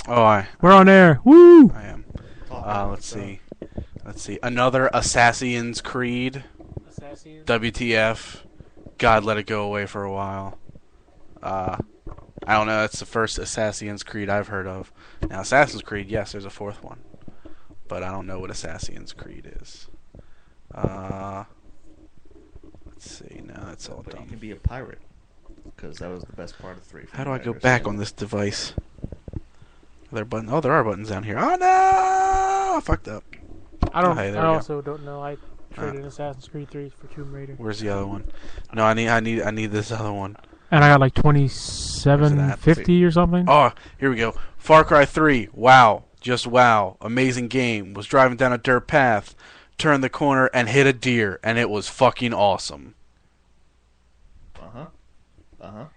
We're on air. Woo! I am. Let's see. Another Assassin's Creed. WTF. God, let it go away for a while. I don't know. That's the first Assassin's Creed I've heard of. Now, Assassin's Creed, yes, there's a fourth one. But I don't know what Assassin's Creed is. Let's see. No, that's all done. You can be a pirate. Because that was the best part of 3. How do I go back on this device? Are there buttons? Oh, there are buttons down here. Oh, no! I fucked up. I also don't know. I traded Assassin's Creed 3 for Tomb Raider. Where's the other one? No, I need this other one. And I got like 2750 or something. Oh, here we go. Far Cry 3. Wow. Just wow. Amazing game. Was driving down a dirt path, turned the corner, and hit a deer, and it was fucking awesome.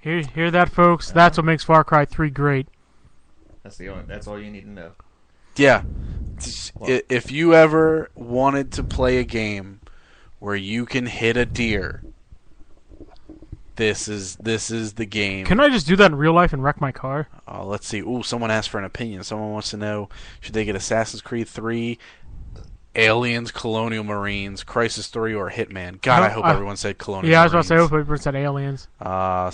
Hear that, folks? That's what makes Far Cry 3 great. That's all you need to know. Yeah. If you ever wanted to play a game where you can hit a deer, this is the game. Can I just do that in real life and wreck my car? Let's see. Ooh, someone asked for an opinion. Someone wants to know, should they get Assassin's Creed 3, Aliens, Colonial Marines, Crisis 3, or Hitman? God, I hope everyone said Colonial Marines. Yeah, I was about to say, I hope everyone said Aliens.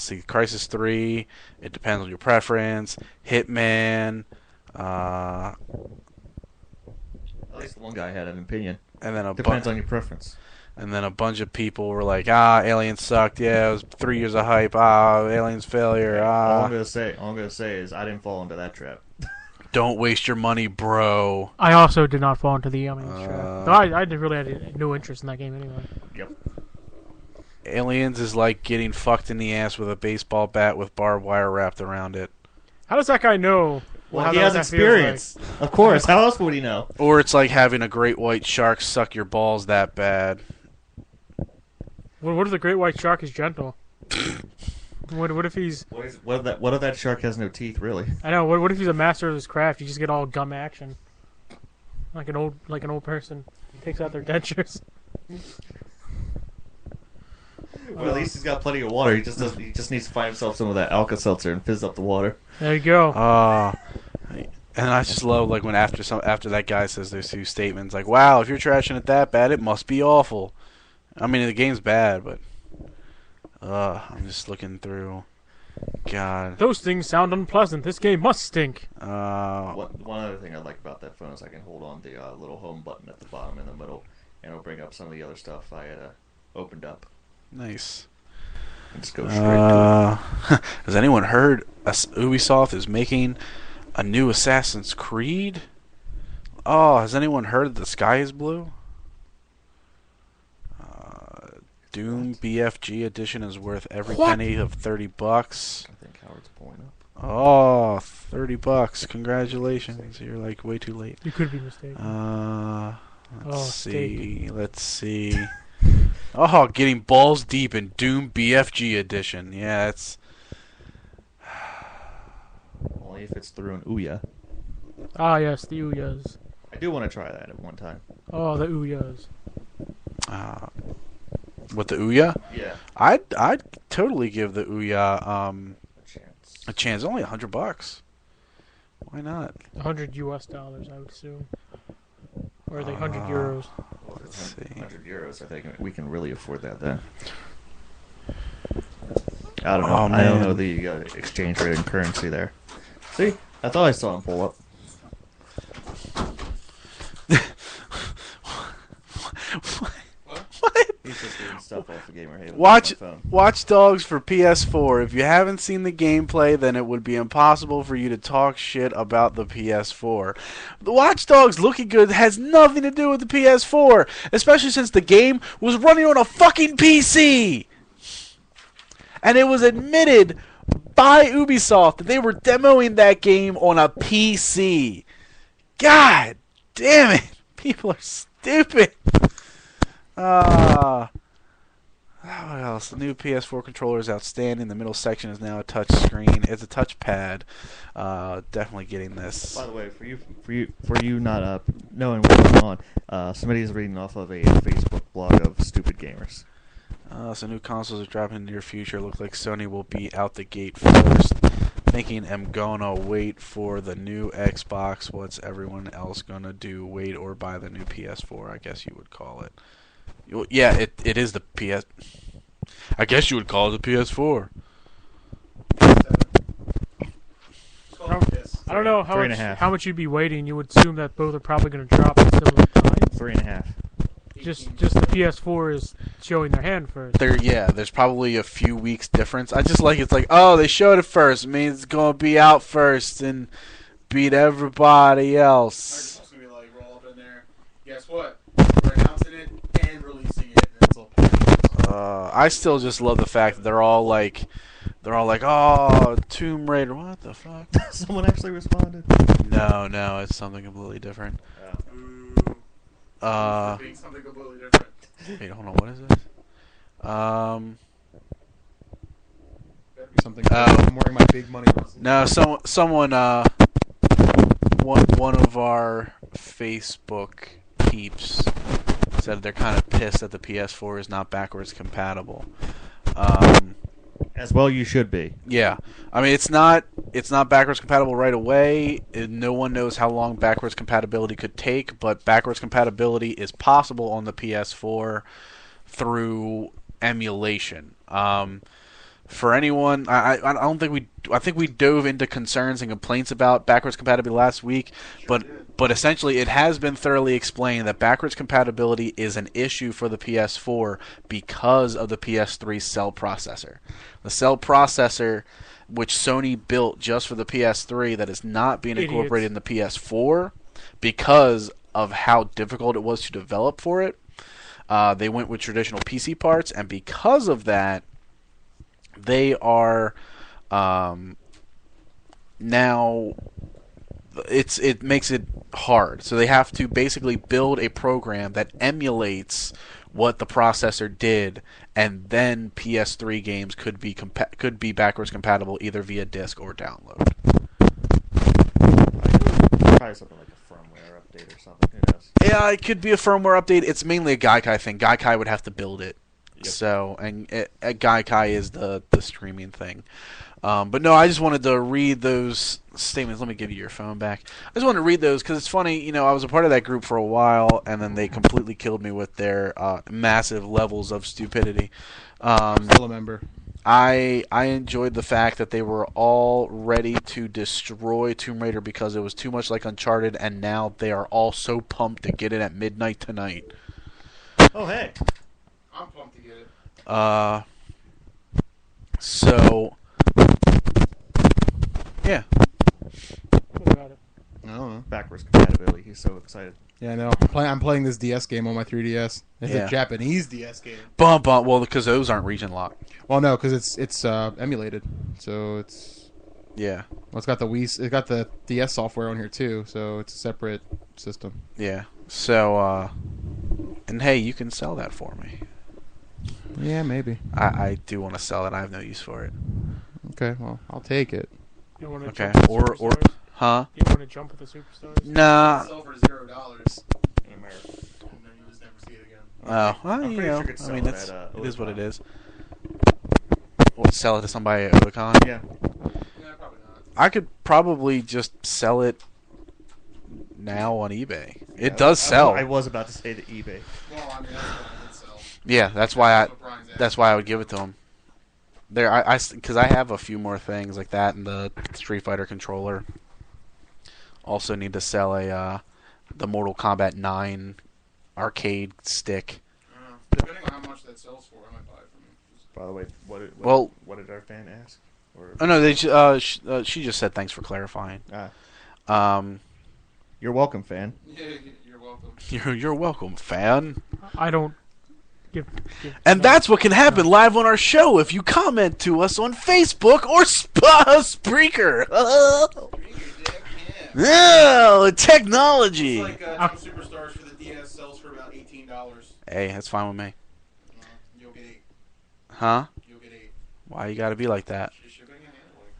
See, Crisis 3, it depends on your preference. Hitman, at least one guy had an opinion. And then depends on your preference. And then a bunch of people were like, Aliens sucked. Yeah, it was 3 years of hype. Aliens failure. All I'm gonna say is I didn't fall into that trap. Don't waste your money, bro. I also did not fall into the Aliens trap. I really had no interest in that game anyway. Yep. Aliens is like getting fucked in the ass with a baseball bat with barbed wire wrapped around it. How does that guy know? Well, he has experience. Like? Of course. How else would he know? Or it's like having a great white shark suck your balls that bad. Well, what if the great white shark is gentle? What if he's... What if that shark has no teeth, really? I know. What if he's a master of his craft? You just get all gum action, like an old person. He takes out their dentures. Well, at least he's got plenty of water. He just needs to find himself some of that Alka-Seltzer and fizz up the water. There you go. And I just love like when after that guy says those two statements, like, "Wow, if you're trashing it that bad, it must be awful." I mean, the game's bad, but I'm just looking through. God, those things sound unpleasant. This game must stink. One other thing I like about that phone is I can hold on the little home button at the bottom in the middle, and it'll bring up some of the other stuff I had opened up. Nice. Let's go straight to it. Has anyone heard Ubisoft is making a new Assassin's Creed? Oh, has anyone heard The Sky is Blue? Doom BFG edition is worth every penny of $30. I think Howard's pulling up. Oh, $30. Congratulations. You're like way too late. You could be mistaken. Let's see. Oh, getting balls deep in Doom BFG edition. Yeah, it's only if it's through an Ouya. Ah, yes, the Ouyas. I do want to try that at one time. Oh, the Ouyas. With the Ouya? Yeah. I'd totally give the Ouya a chance. Only $100. Why not? $100 US, I would assume. Or are they 100 euros? Let's see. 100 euros. I think we can really afford that then. I don't know. I don't know the exchange rate and currency there. See, I thought I saw him pull up. What? He's just doing stuff off the Gamer Haven. Watch Dogs for PS4. If you haven't seen the gameplay, then it would be impossible for you to talk shit about the PS4. The Watch Dogs looking good has nothing to do with the PS4, especially since the game was running on a fucking PC. And it was admitted by Ubisoft that they were demoing that game on a PC. God damn it. People are stupid. What else? The new PS4 controller is outstanding. The middle section is now a touch screen. It's a touchpad. Definitely getting this. By the way, for you not knowing what's going on, somebody is reading off of a Facebook blog of stupid gamers. So new consoles are dropping in the near future. Looks like Sony will be out the gate first. thinking I'm gonna wait for the new Xbox. What's everyone else gonna do? Wait or buy the new PS4? I guess you would call it. Yeah, it is the PS. I guess you would call it the PS4. I don't know Three and a half. how much you'd be waiting. You would assume that both are probably going to drop at similar times. 3.5. Just the PS4 is showing their hand first. There's probably a few weeks difference. I just like it's like, oh, they showed it first. It means it's gonna be out first and beat everybody else. It's gonna be like roll up in there. Guess what? We're announcing it and releasing it. And it's all I still just love the fact that they're all like, oh, Tomb Raider. What the fuck? Someone actually responded. No, it's something completely different. being something completely different. Wait, hold on. What is this? Something. I'm wearing my big money. No, someone, one of our Facebook peeps said they're kind of pissed that the PS4 is not backwards compatible. As well, you should be. Yeah, I mean it's not backwards compatible right away. No one knows how long backwards compatibility could take, but backwards compatibility is possible on the PS4 through emulation. For anyone, I don't think I think we dove into concerns and complaints about backwards compatibility last week, but essentially it has been thoroughly explained that backwards compatibility is an issue for the PS4 because of the PS3 cell processor. The cell processor, which Sony built just for the PS3, that is not being incorporated in the PS4 because of how difficult it was to develop for it. They went with traditional PC parts, and because of that, they are now it makes it hard. So they have to basically build a program that emulates what the processor did, and then PS3 games could be backwards compatible either via disc or download. Probably something like a firmware update or something. Who knows? Yeah, it could be a firmware update. It's mainly a Gaikai thing. Gaikai would have to build it. Yep. So, and Gaikai is the streaming thing. But no, I just wanted to read those statements. Let me give you your phone back. I just wanted to read those because it's funny. You know, I was a part of that group for a while, and then they completely killed me with their massive levels of stupidity. Still a member. I enjoyed the fact that they were all ready to destroy Tomb Raider because it was too much like Uncharted, and now they are all so pumped to get it at midnight tonight. Oh, hey. I'm pumped to get it. So, yeah. What about it? I don't know. Backwards compatibility. He's so excited. Yeah, I know. I'm playing this DS game on my 3DS. It's Yeah. a Japanese DS game. Bump. Well, because those aren't region locked. Well, no, because it's emulated, so it's Yeah. well, it's got the Wii, it's got the DS software on here too, so it's a separate system. Yeah. So, and hey, you can sell that for me. Yeah, maybe. I do want to sell it. I have no use for it. Okay, well, I'll take it. You want to Okay. jump with the Or Superstars? huh? You want to jump with the Superstars? Nah. Sell for $0 In America. and then you just never see it again. Oh, well, I'm you pretty know. sure you could I sell mean, it it's at, it is what it Otakon. is. What, sell it to somebody at Otakon? Yeah. Yeah, probably not. I could probably just sell it now on eBay. Yeah, It does sell. I was about to say the eBay. Well, I mean, that's what I would sell. Yeah, that's why what Brian's asking. that's why I would give it to him. There, because I have a few more things like that, and the Street Fighter controller. Also need to sell the Mortal Kombat 9 arcade stick. Depending on how much that sells for, I might buy it from you. By the way, what did our fan ask? Or, Oh no, she just said thanks for clarifying. You're welcome, fan. Yeah, you're welcome. You're welcome, fan. I don't give And that's what can happen live on our show if you comment to us on Facebook or Spreaker. Oh, technology. It's like some Superstars for the DS sells for about $18. Hey, that's fine with me. You'll get 8. Huh? You'll get 8. Why you gotta be like that? Shipping and handling.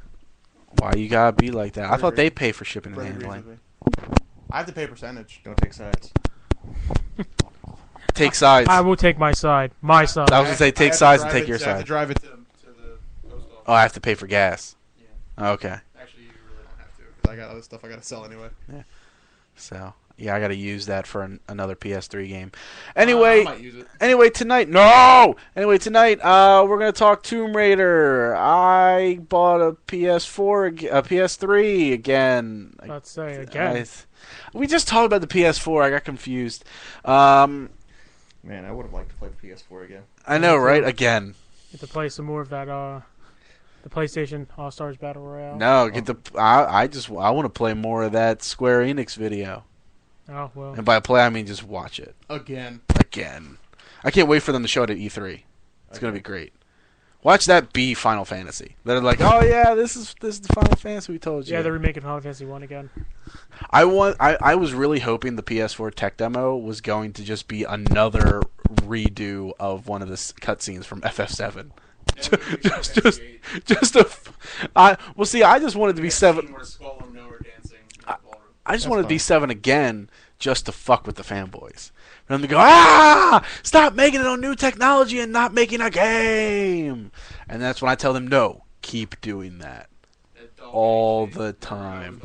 Why you gotta be like that? I thought they pay for shipping and Brother handling. agrees with me. I have to pay percentage. Don't take sides. Take sides. I will take my side. My side. I was gonna say take sides and take your I have to side. drive it to the post office. Oh, I have to pay for gas. Yeah. Okay. I got other stuff I got to sell anyway. So yeah, I got to use that for another PS3 game. I Anyway, might use it. tonight. No. Anyway, tonight we're gonna talk Tomb Raider. I bought a PS4, a PS3 again. Let's say again. We just talked about the PS4. I got confused. Man, I would have liked to play the PS4 again. I know, right? Again. Get to play some more of that. The PlayStation All Stars Battle Royale. No, I want to play more of that Square Enix video. Oh well. And by play, I mean just watch it Again. I can't wait for them to show it at E3. It's gonna be great. Watch that be Final Fantasy. They're like, oh yeah, this is the Final Fantasy we told you. Yeah, they're remaking Final Fantasy 1 again. I was really hoping the PS4 tech demo was going to just be another redo of one of the cutscenes from FF7. Well, see, I just wanted to be 7. I just wanted to be 7 again, just to fuck with the fanboys. And they go, stop making it on new technology and not making a game. And that's when I tell them, no, keep doing that all the time.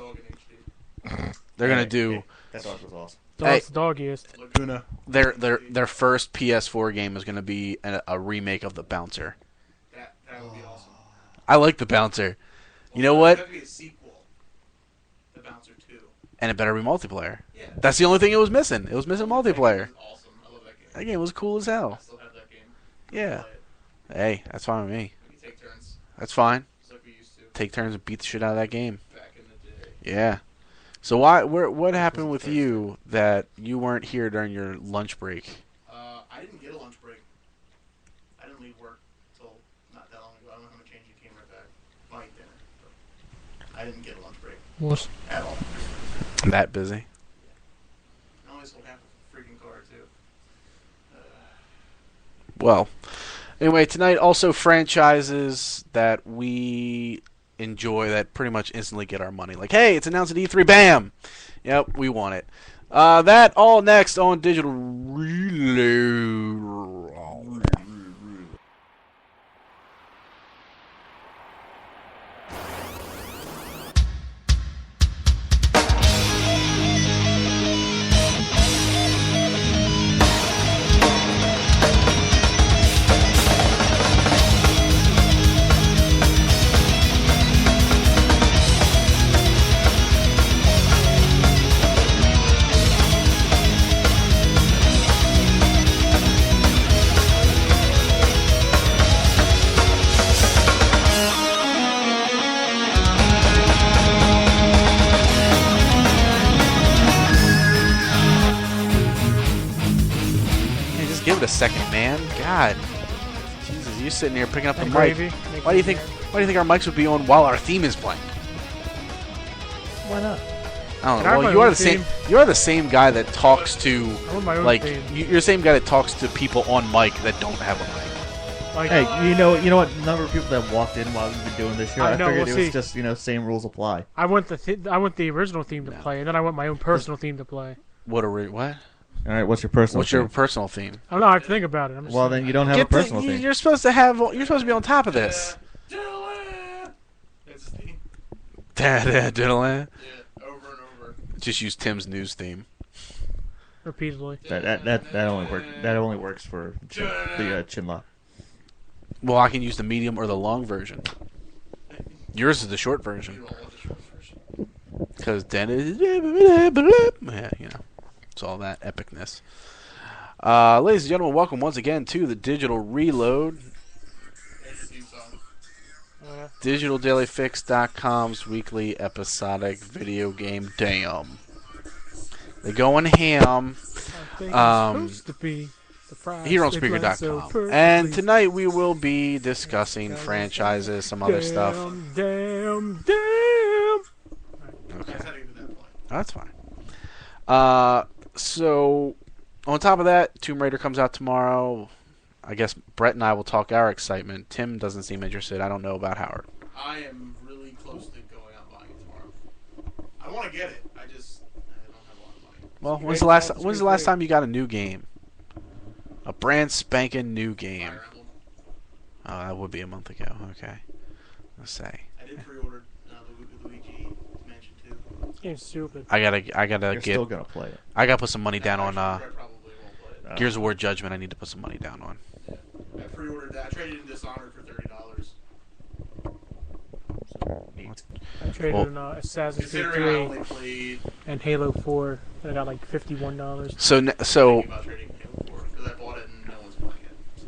They're gonna do. That dog was awesome. Dog's the doggiest. Laguna. Their first PS4 game is gonna be a remake of the Bouncer. That would be awesome. I like the Bouncer. You know what? That would be a sequel. The Bouncer 2. And it better be multiplayer. Yeah. That's the only thing it was missing. It was missing multiplayer. That game was awesome. I love that game. That game was cool as I hell. still have that game. Yeah. Play it. Hey, that's fine with me. We can take turns, That's fine. just like we used to Take turns and beat the shit out of that game. back in the day. Yeah. So what happened with you that you weren't here during your lunch break? I didn't get a lunch break. I didn't leave work until not that long ago. I don't know how much change you came right back. I ate dinner, but I didn't get a lunch break What? at all. That busy? I only sold half a freaking car too. Well, anyway, tonight also franchises that we enjoy that pretty much instantly get our money. Like, hey, it's announced at E3, bam! Yep, we want it. That all next on Digital Reload. Hey, just give it a second, man. God. Jesus, you sitting here picking up the And mic. gravy. Why do you think our mics would be on while our theme is playing? Why not? I don't And know. I have Well, my you are own the same. theme. You are the same guy that talks to, I want my own like, theme. you're the same guy that talks to people on mic that don't have a mic. Like, Hey, you know what? Number of people that walked in while we've been doing this show, I I know, figured we'll it was see. just same rules apply. I want the original theme to No. play, and then I want my own personal theme to play. What? All right, what's your personal? What's your theme? personal theme? I don't know. I have to think about it. I'm just Well, then you don't have a personal theme. You're supposed to have. You're supposed to be on top of this. Dylan! That's his theme. Dylan. Yeah, over and over. Just use Tim's news theme. repeatedly. That only works for the Chinlock. Well, I can use the medium or the long version. Yours is the short version. You don't want the short version. Because then yeah, you know, it's all that epicness. Ladies and gentlemen, welcome once again to the Digital Reload. And your theme song. DigitalDailyFix.com's weekly episodic video game damn. They're going ham I think Um, it's supposed to be surprise. here on They planned so Spreaker.com. perfectly. And tonight we will be discussing franchises, some other stuff. Damn. Okay. That's how to get to that point. That's fine. So, on top of that, Tomb Raider comes out tomorrow. I guess Brett and I will talk our excitement. Tim doesn't seem interested. I don't know about Howard. I am really close to going out buying it tomorrow. I want to get it. I don't have a lot of money. Well, It's when's great. the last time you got a new game? A brand spanking new game. Fire Emblem. Oh, that would be a month ago. Okay. Let's say. I did pre-order Luigi Mansion 2. game's stupid. I gotta You're get. still gonna play it. I gotta put some money down on I probably won't play it. Gears of War Judgment. I need to put some money down on. I pre-ordered that. I traded in Dishonored for $30. Neat. I traded in Assassin's Creed Considering I 3 only played. and Halo 4, and I got like $51. So Thinking about trading Halo 4 because I bought it and no one's playing it.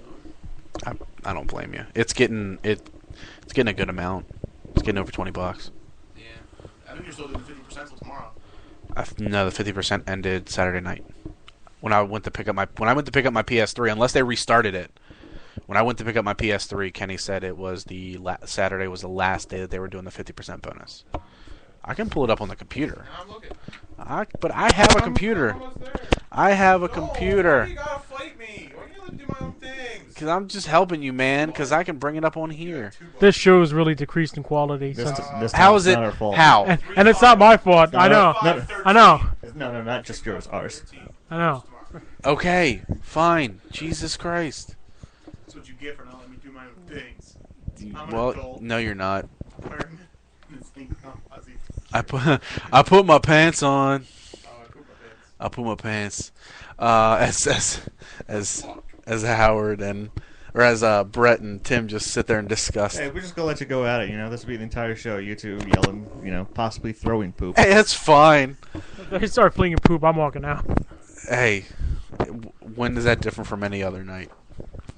So. I don't blame you. It's getting a good amount. It's getting over $20. Yeah. I think you're still doing 50% till tomorrow. No, the 50% ended Saturday night. When I went to pick up my PS3, unless they restarted it. When I went to pick up my PS3, Kenny said it was Saturday was the last day that they were doing the 50% bonus. I can pull it up on the computer. Now I'm looking. But I have a computer. I'm almost there. I have a No, computer. why you gotta fight me? Why you gotta do my own things? Because I'm just helping you, man. Because I can bring it up on here. This show is really decreased in quality. This, Since, this How time is it's it? not our fault. How? and it's not my fault. I know. No. I know. No, not just yours. Ours. I know. Okay, fine. Jesus Christ. That's what you get for not letting me do my own things. I'm an Well, adult. no, you're not. Wearing this thing on Ozzy. I put my pants on. Oh, I pooped my pants. I put my pants. As Howard or as Brett and Tim just sit there in disgust. Hey, we're just gonna let you go at it. You know, this will be the entire show. You two yelling, possibly throwing poop. Hey, that's fine. If they start flinging poop, I'm walking out. Hey, when is that different from any other night?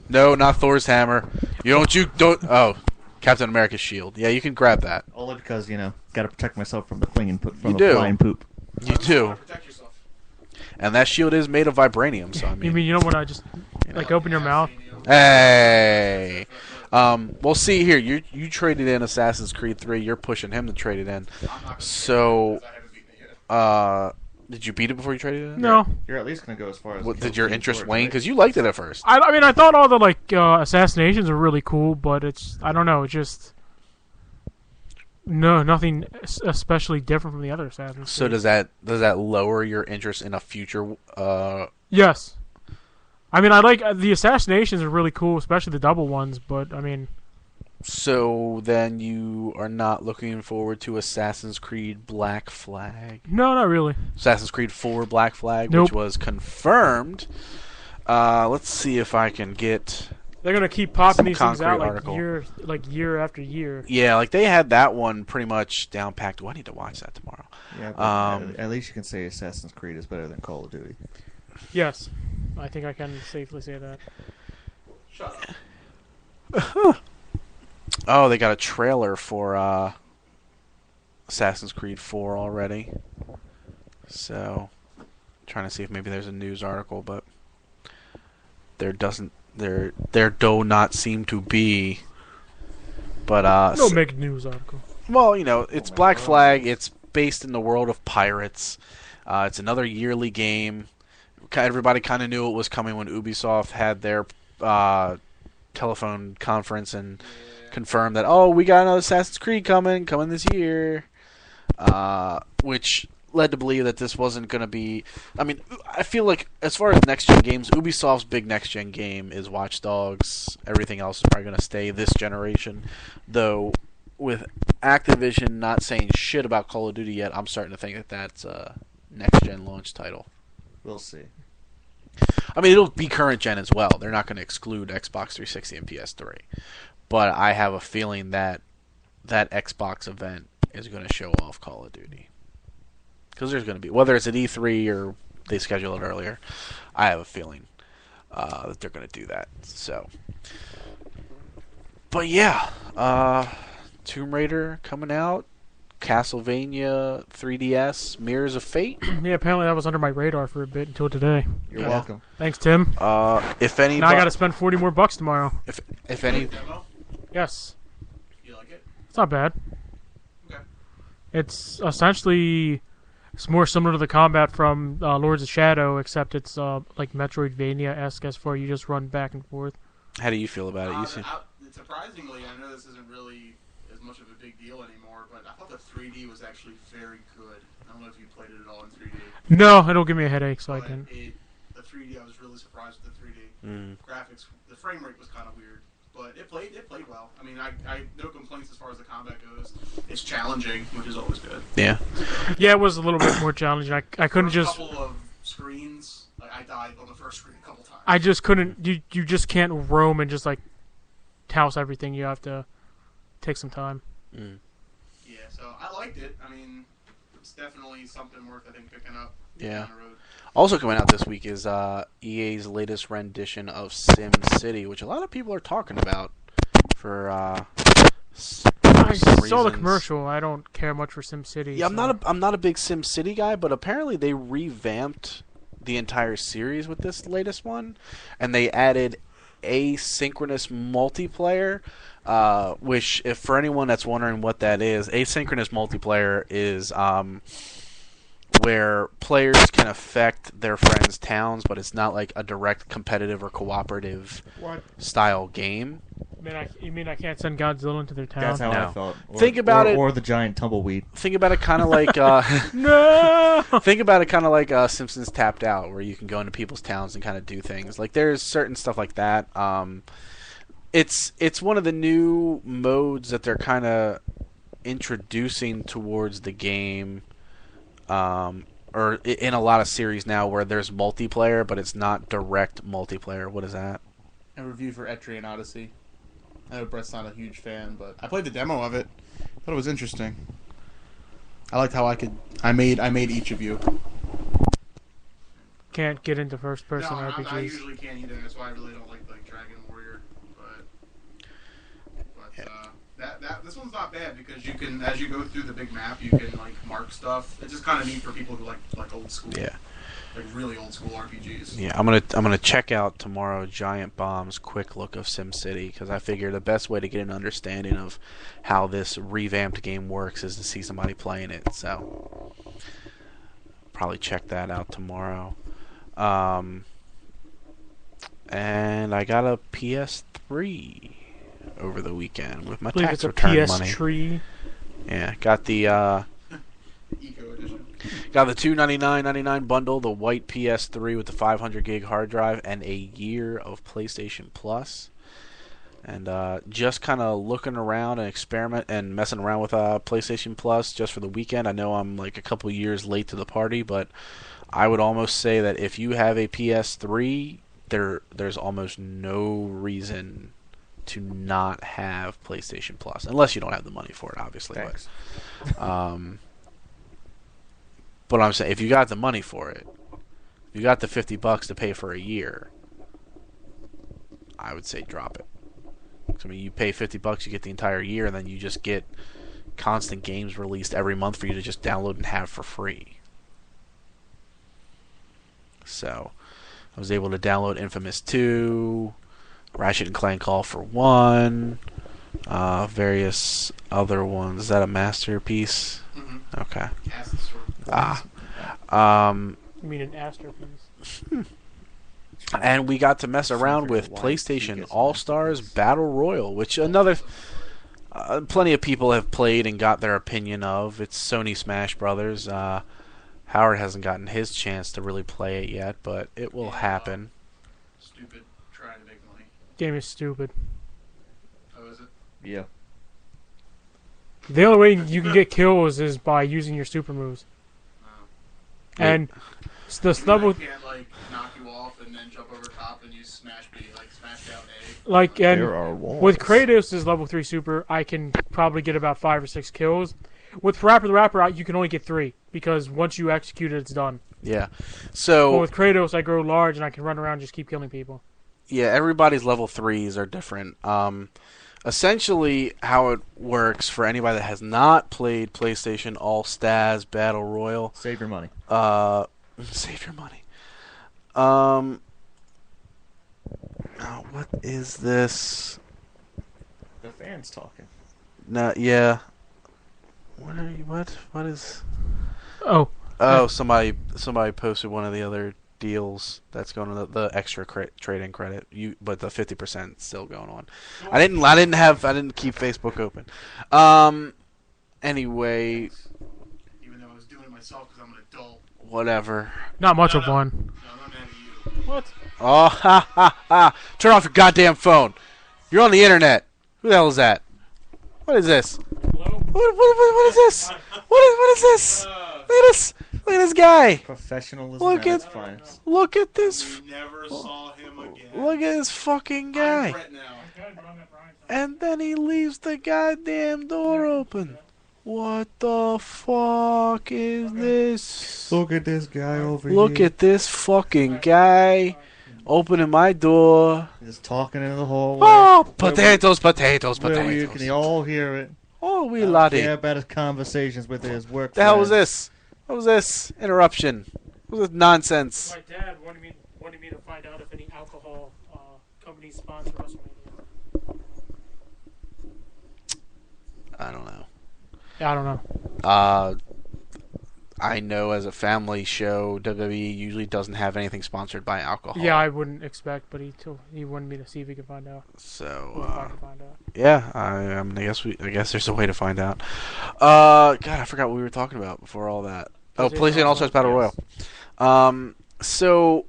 No, not Thor's hammer. You don't. Oh, Captain America's shield. Yeah, you can grab that. Only because gotta protect myself from the flinging poop, from You the do. flying poop. You do. Protect yourself. And that shield is made of vibranium, so I mean. You mean you don't want to just like open your mouth? Hey. Well, see here. You traded in Assassin's Creed 3. You're pushing him to trade it in. I'm not gonna So, I haven't beaten it yet. did you beat it before you traded it in? No. You're at least gonna go as far as. What, kill did your King interest George, wane? right? Because you liked it at first. I mean, I thought all the assassinations were really cool, but I don't know. It's just nothing especially different from the other Assassins. So does that lower your interest in a future? Yes. I mean, I like the assassinations are really cool, especially the double ones. But I mean, So then you are not looking forward to Assassin's Creed Black Flag, no, not really. Assassin's Creed 4 Black Flag, Nope. which was confirmed. Let's see if I can get. They're gonna keep popping Some these things out concrete year after year. Yeah, like they had that one pretty much down packed. Oh, I need to watch that tomorrow. Yeah, but at least you can say Assassin's Creed is better than Call of Duty. Yes, I think I can safely say that. Shut up. Oh, they got a trailer for Assassin's Creed 4 already. So, trying to see if maybe there's a news article, but there do not seem to be. But Don't make a news article. well, it's Black Flag. It's based in the world of pirates. It's another yearly game. Everybody kind of knew it was coming when Ubisoft had their telephone conference and confirmed that, we got another Assassin's Creed coming this year, which led to believe that this wasn't going to be. I mean, I feel like as far as next gen games, Ubisoft's big next gen game is Watch Dogs. Everything else is probably going to stay this generation, though. With Activision not saying shit about Call of Duty yet, I'm starting to think that that's a next gen launch title. We'll see. I mean, it'll be current gen as well. They're not going to exclude Xbox 360 and PS3. But I have a feeling that that Xbox event is going to show off Call of Duty. Because there's going to be, whether it's at E3 or they schedule it earlier, I have a feeling that they're going to do that. So, but yeah, Tomb Raider coming out, Castlevania 3DS, Mirrors of Fate. Yeah, apparently that was under my radar for a bit until today. You're welcome. Thanks, Tim. If any, Now I got to spend $40 more tomorrow. if any, Demo? Yes, You like it? it's not bad. Okay. It's essentially more similar to the combat from Lords of Shadow, except it's like Metroidvania-esque as far you just run back and forth. how do you feel about it? You see? Surprisingly, I know this isn't really as much of a big deal anymore, but I thought the 3D was actually very good. I don't know if you played it at all in 3D. No, it'll give me a headache, so I But can. the 3D, I was really surprised with the 3D Mm. graphics. The frame rate was kind of weird, but it played well. I mean, I no complaints as far as the combat goes. It's challenging, which is always good. Yeah. Yeah, it was a little bit more challenging. I couldn't There were just. a couple of screens. Like, I died on the first screen a couple times. I just couldn't. You just can't roam and just like house everything. You have to take some time. Mm. Yeah, so I liked it. I mean, it's definitely something worth, I think, picking up Yeah. down the road. Also coming out this week is EA's latest rendition of Sim City, which a lot of people are talking about for I some saw the reasons. commercial. I don't care much for SimCity. Yeah, so. I'm not a big Sim City guy, but apparently they revamped the entire series with this latest one, and they added asynchronous multiplayer. Which, if for anyone that's wondering what that is, asynchronous multiplayer is where players can affect their friends' towns, but it's not like a direct competitive or cooperative What? style game. You mean I can't send Godzilla into their town? That's how No. I felt. Or, Think about it- or the giant tumbleweed. Think about it kind of like No. think about it kind of like Simpsons Tapped Out, where you can go into people's towns and kind of do things. Like there's certain stuff like that. It's one of the new modes that they're kind of introducing towards the game, or in a lot of series now, where there's multiplayer, but it's not direct multiplayer. What is that? A review for Etrian Odyssey. I know Brett's not a huge fan, but I played the demo of it. Thought it was interesting. I liked how I made each of you. Can't get into first-person I RPGs. usually can't either. That's why I really don't like Dragon Warrior. But this one's not bad because you can, as you go through the big map, you can like mark stuff. It's just kind of neat for people who like old school. Yeah. Like really old school RPGs. Yeah, I'm gonna check out tomorrow Giant Bomb's quick look of SimCity, because I figure the best way to get an understanding of how this revamped game works is to see somebody playing it. So probably check that out tomorrow. And I got a PS3 over the weekend with my I believe tax it's a return PS money. tree. Yeah, got the Eco edition. Got the $299.99 bundle, the white PS3 with the 500 gig hard drive, and a year of PlayStation Plus. And just kind of looking around and experiment and messing around with PlayStation Plus just for the weekend. I know I'm like a couple years late to the party, but I would almost say that if you have a PS3, there's almost no reason to not have PlayStation Plus, unless you don't have the money for it, obviously. Thanks. But I'm saying, if you got the money for it, if you got the $50 to pay for a year, I would say drop it. 'Cause, I mean, you pay $50, you get the entire year, and then you just get constant games released every month for you to just download and have for free. So, I was able to download Infamous 2, Ratchet and Clank All for One, various other ones. Is that a masterpiece? Mm-hmm. Okay. Acid Storm. You mean an masterpiece? And we got to mess around with Why PlayStation Vegas All Stars Battle Royal, which another plenty of people have played and got their opinion of. It's Sony Smash Brothers. Howard hasn't gotten his chance to really play it yet, but it will happen. Stupid trying to make money. Game is stupid. Oh, is it? Yeah. The only way you can get kills is by using your super moves. No. And the I snubble, can't like knock you off and then jump over top and use smash B, like smash down A. like, and There are walls. with Kratos' level 3 super, I can probably get about 5 or 6 kills. With Rapper the Rapper, you can only get 3, because once you execute it, it's done. Yeah. But So, with Kratos, I grow large and I can run around and just keep killing people. yeah, everybody's level 3s are different. Essentially, how it works for anybody that has not played PlayStation All Stars Battle Royal, Save your money. save your money. Oh, what is this? The fan's talking. No, yeah. What are you? What is? Oh, Oh, somebody posted one of the other deals that's going on, the extra trade-in credit. But the 50% still going on. I didn't keep Facebook open. Anyway, Even though I was doing it myself because I'm an adult. whatever. not much of No. one. No, I'm not mad at you. What? Oh, ha ha ha! Turn off your goddamn phone. You're on the internet. Who the hell is that? What is this? Hello? What is this? What is this? Look at this. Look at this guy. Professionalism Look at at- its finest. Look at this. We never saw him again. Look at this fucking I'm guy. Brett now. And then he leaves the goddamn door open. What the fuck is this? Look at this guy over here. Look at this fucking guy opening my door. Just talking in the hallway. Oh, potatoes, potatoes, Where we can potatoes. all hear it. Oh, we I don't laddie. care about his conversations with his work. The hell was friends. this? What was this? Interruption. What was this nonsense? My dad wanted me to find out if any alcohol companies sponsor WrestleMania. I don't know. Yeah, I don't know. I know as a family show, WWE usually doesn't have anything sponsored by alcohol. Yeah, I wouldn't expect, but he wanted me to see if he could find out. So, Or if I could find out. yeah, I guess there's a way to find out. God, I forgot what we were talking about before all that. Oh, PlayStation All Stars Battle Royale. So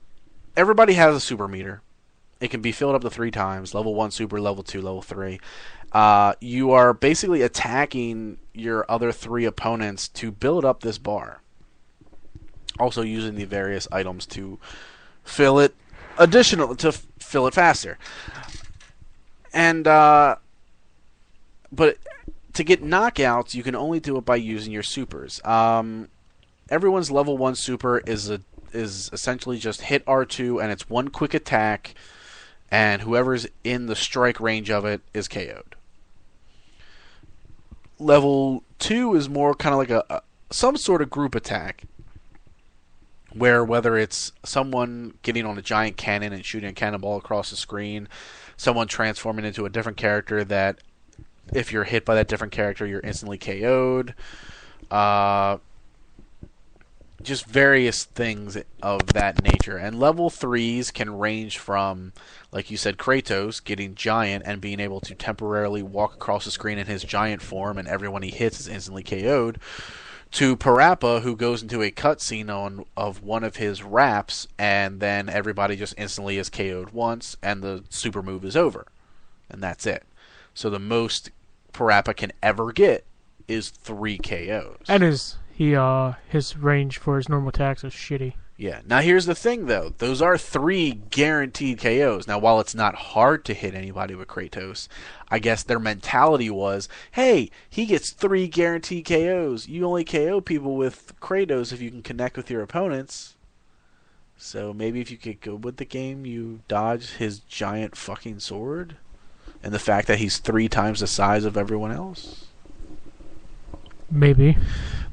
everybody has a super meter. It can be filled up to 3 times: level 1 super, level 2, level 3. You are basically attacking your other 3 opponents to build up this bar. Also using the various items to fill it fill it faster. And but to get knockouts, you can only do it by using your supers. Everyone's level 1 super is essentially just hit R2 and it's one quick attack, and whoever's in the strike range of it is KO'd. Level 2 is more kind of like some sort of group attack, where whether it's someone getting on a giant cannon and shooting a cannonball across the screen, someone transforming into a different character that if you're hit by that different character, you're instantly KO'd. Just various things of that nature. And level 3s can range from, like you said, Kratos getting giant and being able to temporarily walk across the screen in his giant form and everyone he hits is instantly KO'd, to Parappa, who goes into a cutscene of one of his raps and then everybody just instantly is KO'd once and the super move is over. And that's it. So the most Parappa can ever get is 3 KOs. And his range for his normal attacks is shitty. Yeah. Now here's the thing, though. Those are 3 guaranteed KOs. Now, while it's not hard to hit anybody with Kratos, I guess their mentality was, hey, he gets 3 guaranteed KOs. You only KO people with Kratos if you can connect with your opponents. So maybe if you get good with the game, you dodge his giant fucking sword. And the fact that he's 3 times the size of everyone else. Maybe.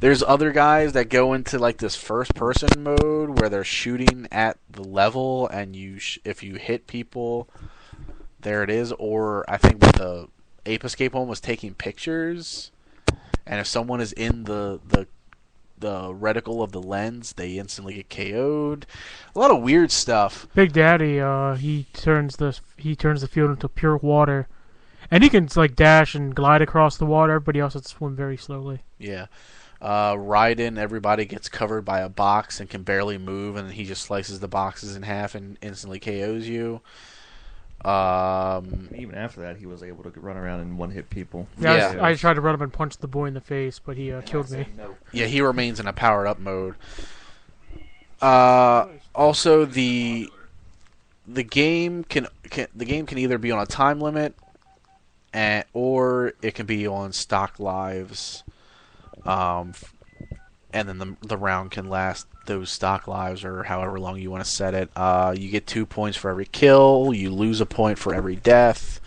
There's other guys that go into like this first-person mode where they're shooting at the level, and if you hit people, there it is. Or I think with the Ape Escape one was taking pictures, and if someone is in the reticle of the lens, they instantly get KO'd. A lot of weird stuff. Big Daddy, he turns the field into pure water, and he can like dash and glide across the water, but he also has to swim very slowly. Yeah. Raiden, everybody gets covered by a box and can barely move, and he just slices the boxes in half and instantly KOs you. Even after that, he was able to run around and one-hit people. Yeah. I tried to run up and punch the boy in the face, but he killed me. No. Yeah, he remains in a powered-up mode. Also, the game can either be on a time limit, or it can be on stock lives. And then the round can last those stock lives or however long you want to set it. You get 2 points for every kill. You lose a point for every death.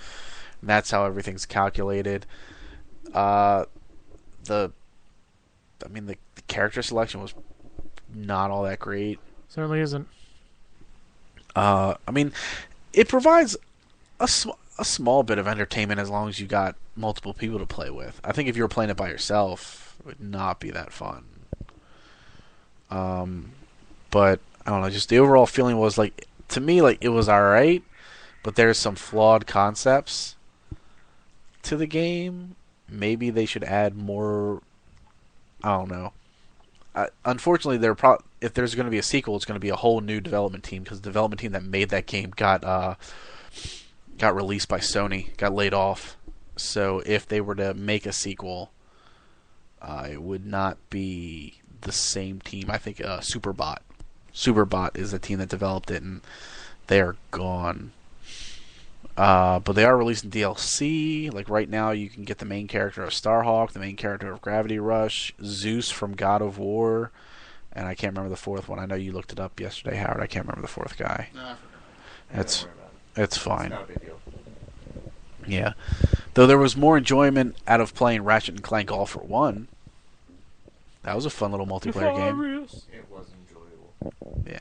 And that's how everything's calculated. The character selection was not all that great. Certainly isn't. It provides a small bit of entertainment as long as you got multiple people to play with. I think if you were playing it by yourself, it would not be that fun. But I don't know, just the overall feeling was like, to me, like it was alright, but there's some flawed concepts to the game. Maybe they should add more. I don't know. Unfortunately, if there's going to be a sequel, it's going to be a whole new development team, because the development team that made that game got got released by Sony, got laid off. So if they were to make a sequel, it would not be the same team. I think Superbot. Superbot is the team that developed it, and they are gone. But they are releasing DLC. Like right now, you can get the main character of Starhawk, the main character of Gravity Rush, Zeus from God of War, and I can't remember the fourth one. I know you looked it up yesterday, Howard. I can't remember the fourth guy. No, I forgot. It's Don't worry about it. it's fine. It's not a big deal. Yeah. Though there was more enjoyment out of playing Ratchet and Clank All for One. That was a fun little multiplayer game. It was enjoyable, Yeah.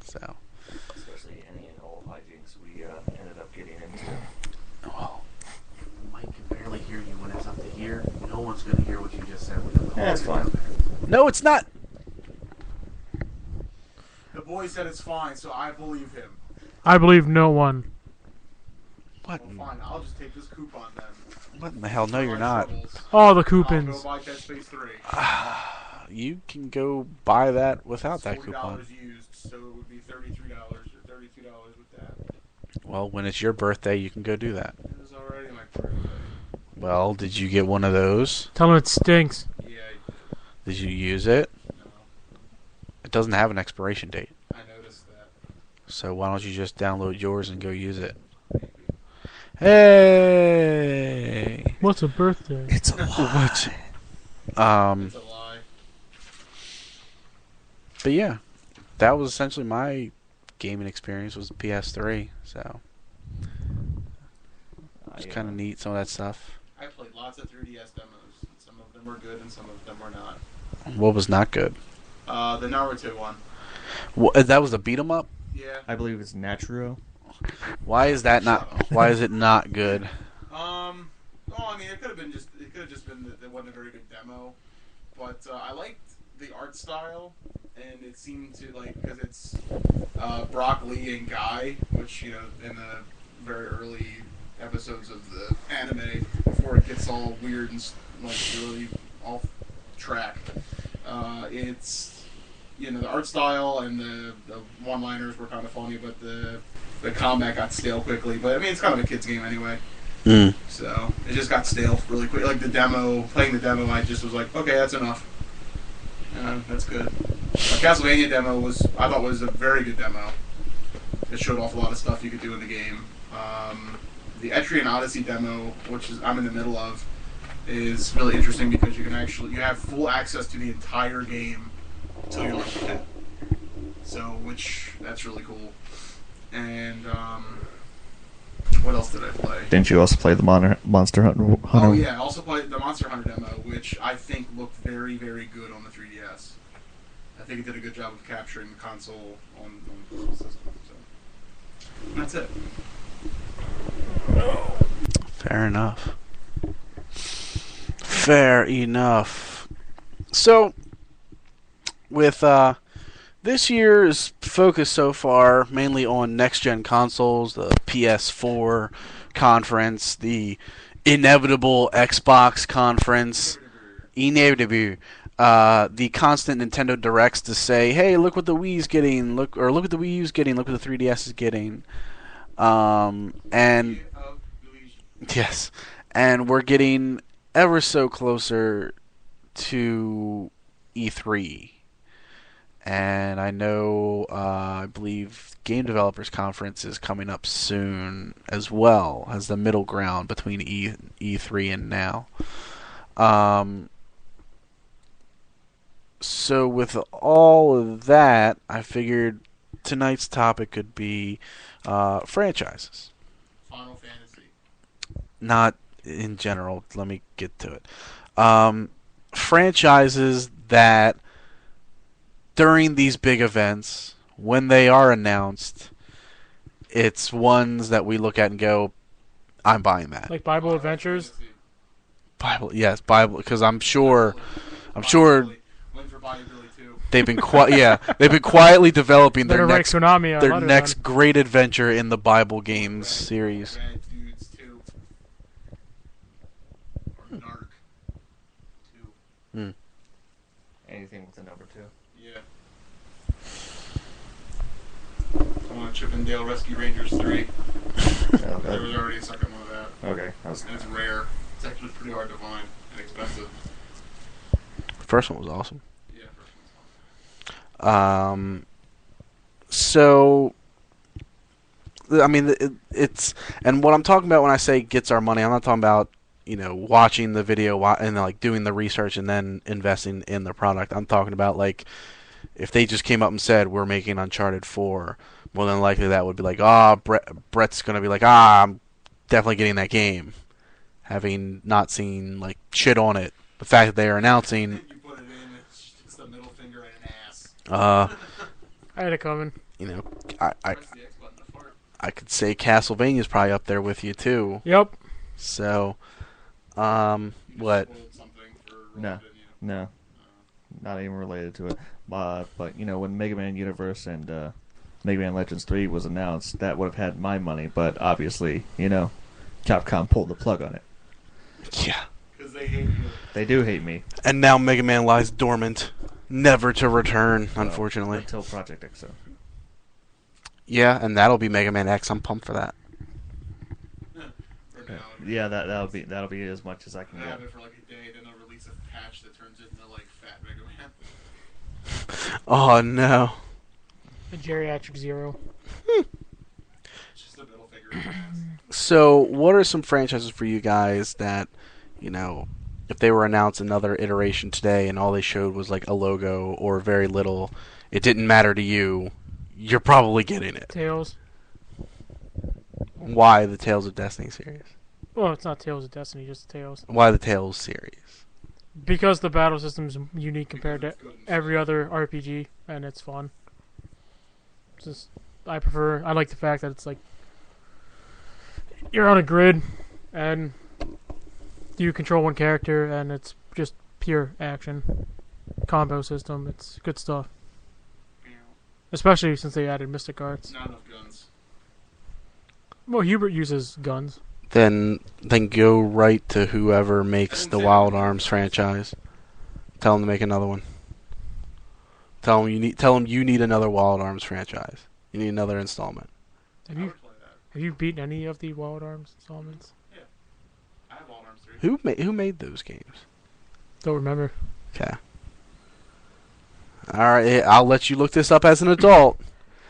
So. especially any and all hijinks we ended up getting into. Well, Mike can barely hear you when it's up to here. No one's going to hear what you just said. That's fine. No, it's not. The boy said it's fine, so I believe him. I believe no one. What? Well, fine. I'll just take this coupon then. What in the hell? No, For you're my not. troubles. All the I'll coupons. go buy Dead Space 3. You can go buy that without It's that $40 coupon. used, so it would be $33 or $32 with that. Well, when it's your birthday, you can go do that. It was already my birthday. Well, did you get one of those? Tell them it stinks. Yeah, Did you use it? no, It doesn't have an expiration date. I noticed that. So why don't you just download yours and go use it? Maybe. Hey! What's a birthday? It's a lie. It's a lie. But yeah, that was essentially my gaming experience was PS3. So it's kind of neat, some of that stuff. I played lots of 3DS demos. Some of them were good and some of them were not. What was not good? The Naruto one. That was the beat 'em up. Yeah. I believe it's Naturo. Why is that not? Why is it not good? Well, I mean, it could have just been that it wasn't a very good demo, but I liked the art style, and it seemed to because it's Brock Lee and Guy, which in the very early episodes of the anime before it gets all weird and really off track. It's the art style and the one-liners were kind of funny, but the combat got stale quickly. But I mean, it's kind of a kid's game anyway. So it just got stale really quick. Like playing the demo, I just was like, okay, that's enough. That's good. The Castlevania demo I thought was a very good demo. It showed off a lot of stuff you could do in the game. The Etrian Odyssey demo, which I'm in the middle of, is really interesting because you have full access to the entire game until you're level 10. So, that's really cool. And what else did I play? Didn't you also play the Monster Hunter? Oh yeah, I also played the Monster Hunter demo, which I think looked very, very good on the 3DS. I think it did a good job of capturing the console on the system. So that's it. Fair enough. Fair enough. So, with this year's focus so far mainly on next-gen consoles, the PS4 conference, the inevitable Xbox conference, inevitable, the constant Nintendo Directs to say, hey, look what the Wii's getting, look what the Wii U's getting, look what the 3DS is getting. And yes, and we're getting ever so closer to E3. And I know, I believe Game Developers Conference is coming up soon as well, as the middle ground between E3 and now. So with all of that, I figured tonight's topic could be franchises. Final Fantasy. Not in general. Let me get to it. Franchises that during these big events, when they are announced, it's ones that we look at and go, I'm buying that. Like Bible Adventures. Bible, yes, Bible, because I'm sure Waiting for Body Billy 2. they've been they've been quietly developing Better their write next Konami a letter next then. great adventure in the Bible games series. Bad Dudes 2. Or Narc 2. Anything with the number 2. Yeah. I want Chip and Dale Rescue Rangers 3. There was already a second one of that, Okay. and it's rare. It's actually pretty hard to find and expensive. First one was awesome. Yeah, first one's awesome. So, I mean, it's and what I'm talking about when I say gets our money, I'm not talking about watching the video and like doing the research and then investing in the product. I'm talking about like if they just came up and said we're making Uncharted 4, more than likely that would be like, Brett's gonna be like, I'm definitely getting that game, having not seen like shit on it. The fact that they are announcing, You put it in, it's the middle finger and an ass. I had it coming. I Press the X button to fart. I could say Castlevania's probably up there with you too. Yep. So, You what? spoiled something for No. Rob, didn't you? No, not even related to it. But when Mega Man Universe and Mega Man Legends 3 was announced, that would have had my money. But obviously, Capcom pulled the plug on it. Yeah. Because they hate you. They do hate me. And now Mega Man lies dormant, never to return, unfortunately. Until Project XO. Yeah, and that'll be Mega Man X. I'm pumped for that. For now. Yeah, that'll be as much as I can They get. have it for like a day, then they'll release a patch that turns it into like fat Mega Man. Oh no. A geriatric zero. It's just a middle finger and an ass. So, what are some franchises for you guys that, if they were announced another iteration today and all they showed was like a logo or very little, it didn't matter to you, you're probably getting it. Tails. Why the Tales of Destiny series? Well, it's not Tales of Destiny, just Tales. Why the Tales series? Because the battle system's unique compared to Because it's good and every other RPG, and it's fun. It's just, I like the fact that it's like you're on a grid, and you control one character, and it's just pure action. Combo system, it's good stuff. Especially since they added Mystic Arts. Not enough guns. Well, Hubert uses guns. Then go right to whoever makes the Wild Arms franchise. Tell them to make another one. Tell them you need another Wild Arms franchise. You need another installment. Have I you would play that. have you beaten any of the Wild Arms installments? I have Wild Arms 3. Who made those games? Don't remember. Okay. All right, I'll let you look this up as an adult.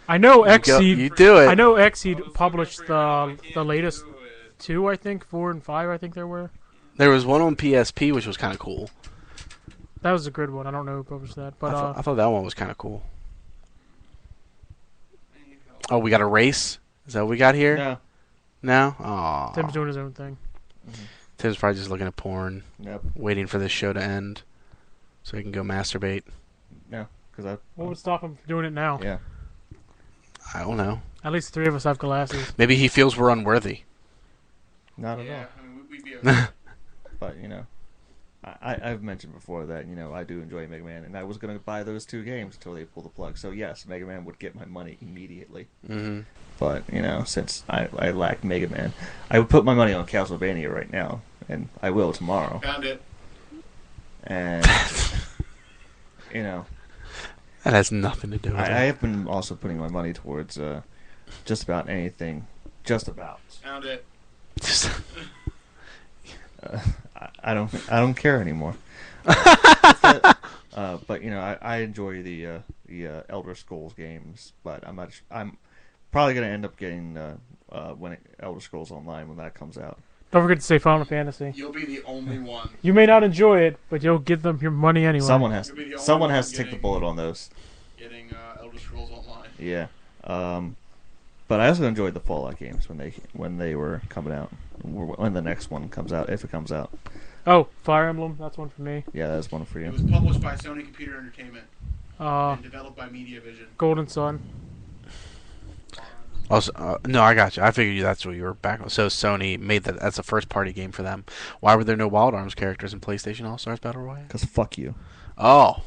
I know You Xseed. do it. I know I Xseed was published trying to figure out why I the can't latest do it. 2, I think, 4 and 5. I think there were. There was one on PSP, which was kind of cool. That was a good one. I don't know who published that, but I thought that one was kind of cool. I need help. Oh, we got a race? Is that what we got here? No. No? Aw. Tim's doing his own thing. Tim's probably just looking at porn, Yep. waiting for this show to end so he can go masturbate. No. Because What would stop him from doing it now? Yeah. I don't know. At least 3 of us have glasses. Maybe he feels we're unworthy. Not at Yeah, all. I mean, we'd be okay. But I've mentioned before that I do enjoy Mega Man, and I was gonna buy those 2 games until they pull the plug. So yes, Mega Man would get my money immediately. Mm-hmm. But since I lack Mega Man, I would put my money on Castlevania right now, and I will tomorrow. Found it. And That has nothing to do with I it. have been also putting my money towards just about anything. Just about. Found it. I don't care anymore. But I enjoy the Elder Scrolls games, but I'm probably gonna end up getting Elder Scrolls Online when that comes out. Don't forget to say Final Fantasy. You'll be the only one. You may not enjoy it, but you'll give them your money anyway. Someone has You'll be the only someone one has to take the getting- bullet on those. Getting Elder Scrolls Online. Yeah. But I also enjoyed the Fallout games when they were coming out. When the next one comes out, if it comes out. Oh, Fire Emblem. That's one for me. Yeah, that's one for It you. was published by Sony Computer Entertainment and developed by MediaVision. Golden Sun. Also, no, I got you. I figured that's what you were back on. So Sony made that. That's a first-party game for them. Why were there no Wild Arms characters in PlayStation All-Stars Battle Royale? Because fuck you. Oh,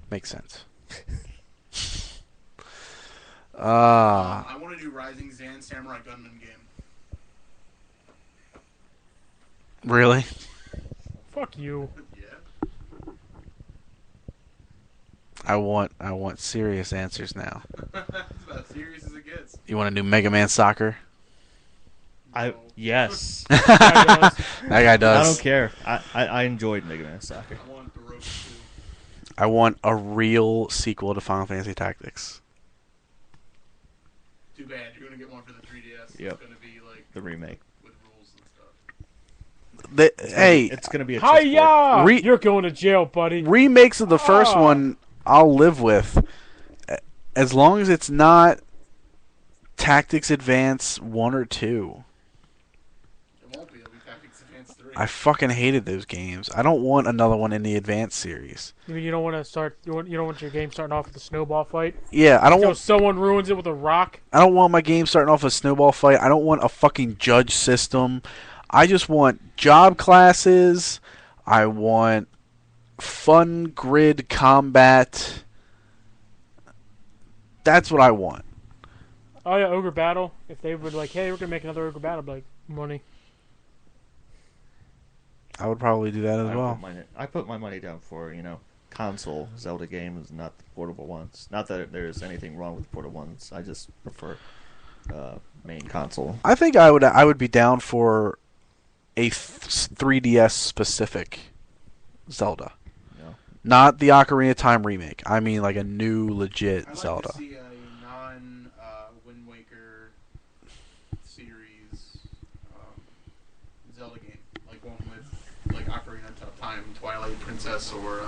makes sense. I want to do Rising Zan Samurai Gunman game. Really? Fuck you. Yeah. I want serious answers now. It's about as serious as it gets. You want to do Mega Man Soccer? Yes. That guy I does. don't care. I enjoyed Mega Man Soccer. I want the Rogue 2. I want a real sequel to Final Fantasy Tactics. Too bad. You're going to get one for the 3DS. Yep. It's going to be like The remake. with rules and stuff. Hey, It's gonna be a chessboard. Hiya! Re- You're going to jail, buddy. remakes of the first Ah. one I'll live with, as long as it's not Tactics Advance 1 or 2. It won't be. It'll be Tactics Advance 3. I fucking hated those games. I don't want another one in the Advance series. You mean you don't want to start? You don't want your game starting off with a snowball fight? Yeah, I don't So want someone ruins it with a rock. I don't want my game starting off with a snowball fight. I don't want a fucking judge system. I just want job classes. I want fun grid combat. That's what I want. Oh yeah, Ogre Battle. If they would like, hey, we're gonna make another Ogre Battle, I'd be like, money. I would probably do that as well. I put my money down for console Zelda games, not the portable ones. Not that there's anything wrong with portable ones. I just prefer main console. I think I would be down for a 3DS specific Zelda. You know? Not the Ocarina of Time remake. I mean like a new legit I'd like Zelda. to see a non-Wind Waker series Zelda game, like one with like Ocarina of Time, Twilight Princess, or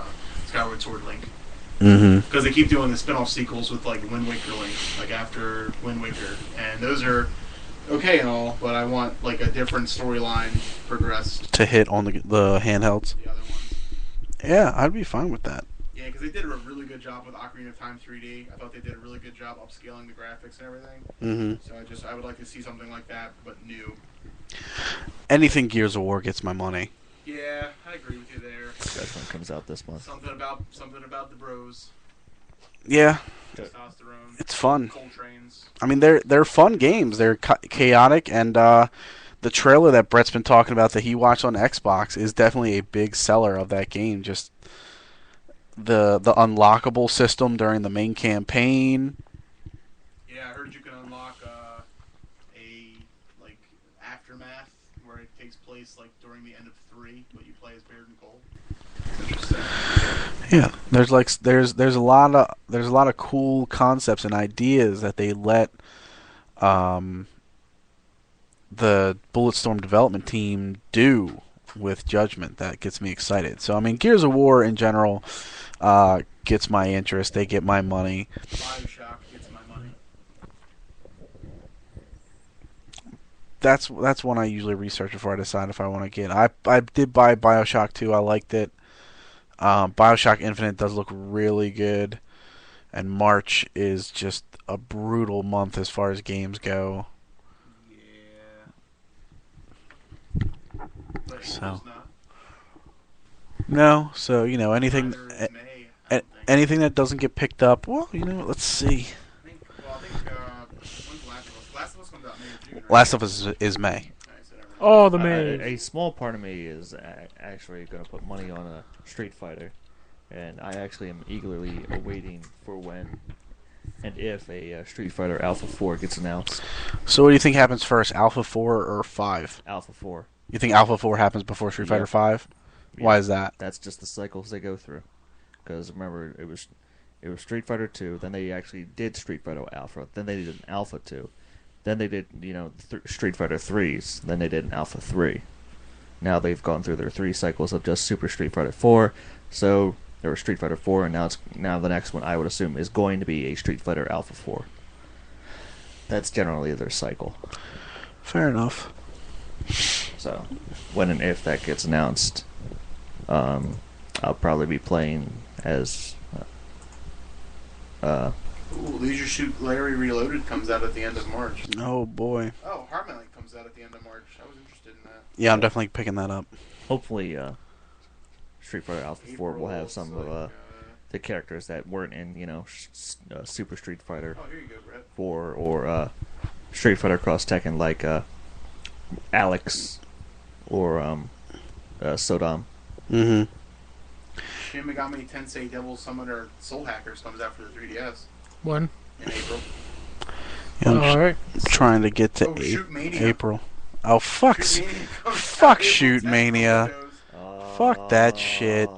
Skyward Sword Link. Mm-hmm. Because they keep doing the spin-off sequels with like Wind Waker Link, like after Wind Waker, and those are okay and all, but I want like a different storyline progressed. To hit on the handhelds. The other ones. Yeah, I'd be fine with that. Yeah, because they did a really good job with Ocarina of Time 3D. I thought they did a really good job upscaling the graphics and everything. Mm-hmm. So I would like to see something like that, but new. Anything Gears of War gets my money. Yeah, I agree with you there. Judgment comes out this month. Something about the bros, Yeah, testosterone, it's fun. coal trains. I mean, they're fun games. They're chaotic, and the trailer that Brett's been talking about that he watched on Xbox is definitely a big seller of that game. Just the unlockable system during the main campaign. Yeah, I heard you can unlock a like aftermath where it takes place like during the end of 3, but you play as Baird and Cole. Interesting. Yeah, there's a lot of cool concepts and ideas that they let the Bulletstorm development team do with Judgment that gets me excited. So I mean, Gears of War in general gets my interest. They get my money. BioShock gets my money. That's one I usually research before I decide if I want to get. I did buy BioShock 2. I liked it. BioShock Infinite does look really good, and March is just a brutal month as far as games go. Yeah. But April's So. not. No, so anything Neither is May, I don't think. anything that doesn't get picked up. Well, let's see. I think when's Last of Us? Last of Us comes out May or June, right? Last of Us is May. Nice, whatever. Oh, the maze. A small part of me is actually going to put money on a Street Fighter, and I actually am eagerly awaiting for when and if a Street Fighter Alpha 4 gets announced. So what do you think happens first, Alpha 4 or 5? Alpha 4. You think Alpha 4 happens before Street Fighter 5? Why is that? That's just the cycles they go through. Because remember, it was Street Fighter 2, then they actually did Street Fighter Alpha, then they did an Alpha 2, then they did Street Fighter 3s, then they did an Alpha 3. Now they've gone through their 3 cycles of just Super Street Fighter 4, so there was Street Fighter 4, and now the next one I would assume is going to be a Street Fighter Alpha 4. That's generally their cycle. Fair enough. So when and if that gets announced, I'll probably be playing as Ooh, Leisure Suit Larry Reloaded comes out at the end of March. Oh boy. Oh, Heartland comes out at the end of March. I was interested in that. Yeah, I'm definitely picking that up. hopefully Street Fighter Alpha 4 will have some April's of like, the characters that weren't in Super Street Fighter oh, here you go, Brett. 4 or Street Fighter Cross Tekken, like Alex or Sodom. Mm-hmm. Shin Megami Tensei Devil Summoner Soul Hackers comes out for the 3DS When? in April. Yeah, I'm All right. trying to get to Oh, Shoot Mania. April. Oh, fuck Shoot Mania. Fuck that shit.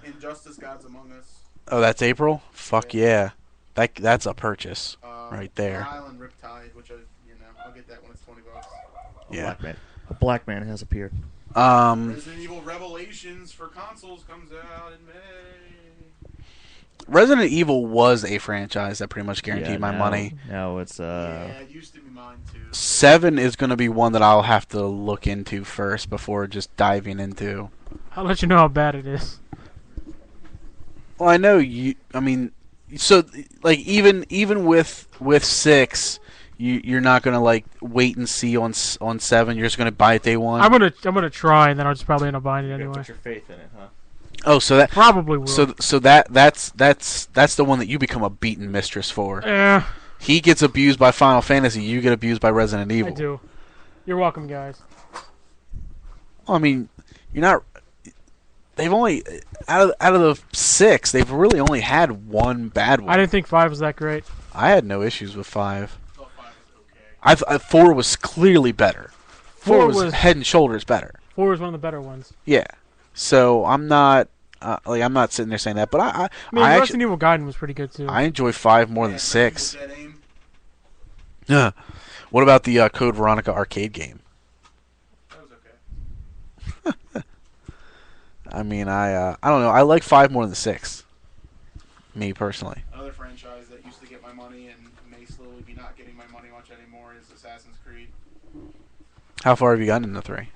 Injustice Gods Among Us. Oh, that's April? Fuck yeah. That's a purchase right there. Rhode Island Riptide, which I'll get that when it's $20. Yeah. A black man has appeared. Resident Evil Revelations for consoles comes out in May. Resident Evil was a franchise that pretty much guaranteed my now- money. Now it's Yeah, it used to be mine too. 7 is going to be one that I'll have to look into first before just diving into. I'll let you know how bad it is. Well, I know you. I mean, so like even with 6, you're not gonna like wait and see on 7. You're just gonna buy it day one. I'm gonna try, and then I'll just probably end up buying it you gotta anyway. put your faith in it, huh? Oh, so that Probably will. so that's the one that you become a beaten mistress for. Yeah, He gets abused by Final Fantasy. You get abused by Resident Evil. I do. You're welcome, guys. Well, I mean, you're not. They've only out of the 6, they've really only had one bad one. I didn't think 5 was that great. I had no issues with 5. I thought 5 was okay. 4 was clearly better. 4 4 was was head and shoulders better. 4 was one of the better ones. Yeah. So I'm not I'm not sitting there saying that, but I mean, I Resident Evil Gaiden was pretty good too. I enjoy 5 more than Yeah, 6. Dead Aim. Yeah. What about the Code Veronica arcade game? That was okay. I mean, I don't know. I like 5 more than 6. Me personally. Another franchise that used to get my money and may slowly be not getting my money much anymore is Assassin's Creed. How far have you gotten into 3? A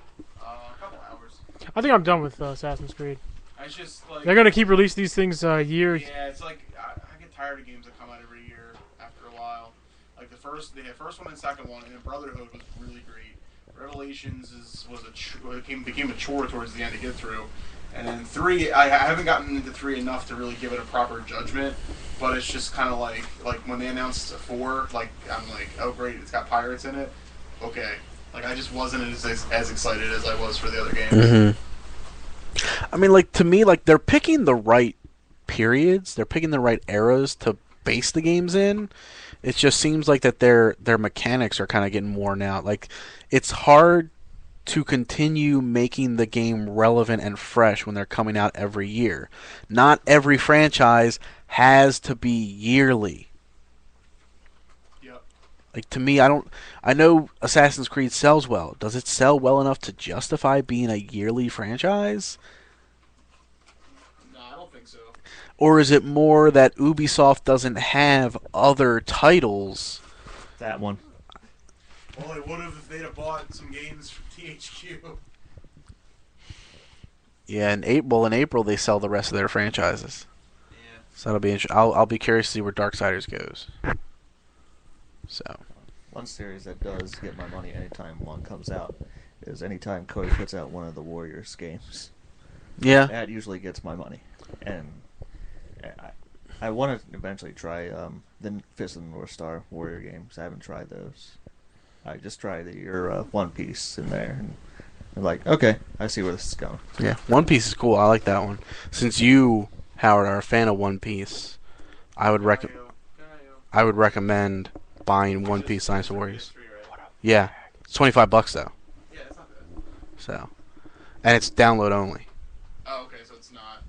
couple hours. I think I'm done with Assassin's Creed. I just like. They're gonna keep releasing these things years. Yeah, it's like I get tired of games that come out every year after a while. Like the first one and second one, and then Brotherhood was really great. Revelations became a chore towards the end to get through, and then 3, I haven't gotten into 3 enough to really give it a proper judgment. But it's just kind of like when they announced 4, like I'm like, oh great, it's got pirates in it. Okay, like I just wasn't as excited as I was for the other games. Mm-hmm. I mean, like, to me, like, they're picking the right periods. They're picking the right eras to base the games in. It just seems like that their mechanics are kind of getting worn out. Like, it's hard to continue making the game relevant and fresh when they're coming out every year. Not every franchise has to be yearly. Yep. Like, to me, I know Assassin's Creed sells well. Does it sell well enough to justify being a yearly franchise? No, I don't think so. Or is it more that Ubisoft doesn't have other titles? That one. Well, it would have if they'd have bought some games from THQ. Yeah, in April they sell the rest of their franchises. Yeah. So that'll be interesting. I'll be curious to see where Darksiders goes. So. One series that does get my money anytime one comes out is anytime Cody puts out one of the Warriors games. Yeah. That usually gets my money. And I want to eventually try the Fist of the North Star Warrior games. I haven't tried those. I just tried your One Piece in there. And I'm like, okay, I see where this is going. Yeah, One Piece is cool. I like that one. Since you, Howard, are a fan of One Piece, I would recommend buying One Piece Dynasty Warriors. Yeah, it's $25 though. Yeah, that's not bad. So, and it's download only Oh, okay, so it's not.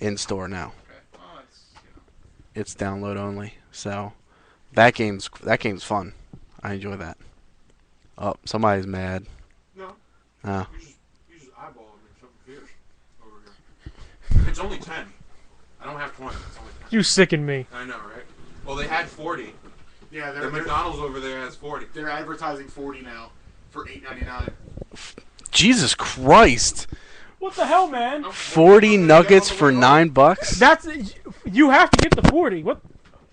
in store now. Okay. Well, It's download only. So, that game's fun. I enjoy that. Oh, somebody's mad. No, Oh. you just eyeball me something fierce over here. It's only 10. I don't have 20. It's only 10. You sicken me. I know, right? Well, they had 40. Yeah, The McDonald's over there has 40. they're advertising 40 now for $8.99. Jesus Christ! What the hell, man? 40 nuggets for $9? That's you have to get the 40. What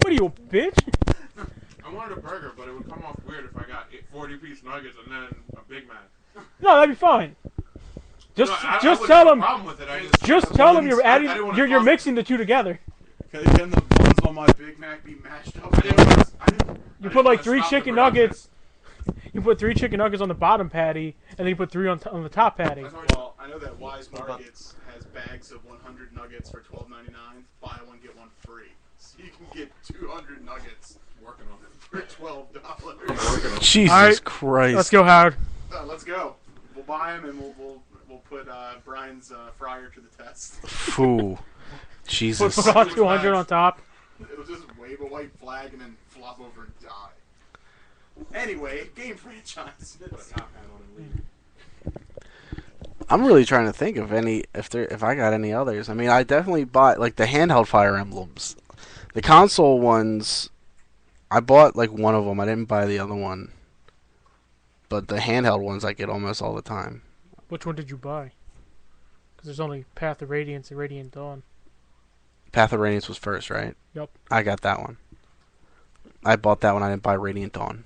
are you, a bitch? I wanted a burger, but it would come off weird if I got 40-piece nuggets and then a Big Mac. No, that'd be fine. Just No, I just wouldn't tell have a them. problem with it. I Just tell them you're I adding. didn't wanna You're cause- mixing the two together. Can the buns on my Big Mac be mashed up? You put like 3 chicken nuggets. You put 3 chicken nuggets on the bottom patty, and then you put 3 on the top patty. Well, I know that Wise Markets has bags of 100 nuggets for $12.99. Buy one, get one free. So you can get 200 nuggets Working on it. for $12. Working on it. Jesus Alright, Christ. Let's go, Howard. Let's go. We'll buy him and we'll put Brian's fryer to the test. Foo. Jesus. Put on 200 on top. It'll just wave a white flag and then flop over and die. Anyway, game franchise. Put a top hat on and leave. I'm really trying to think of if I got any others. I mean, I definitely bought like the handheld Fire Emblems. The console ones, I bought like one of them. I didn't buy the other one. But the handheld ones I get almost all the time. Which one did you buy? Because there's only Path of Radiance and Radiant Dawn. Path of Radiance was first, right? Yep. I got that one. I bought that one. I didn't buy Radiant Dawn.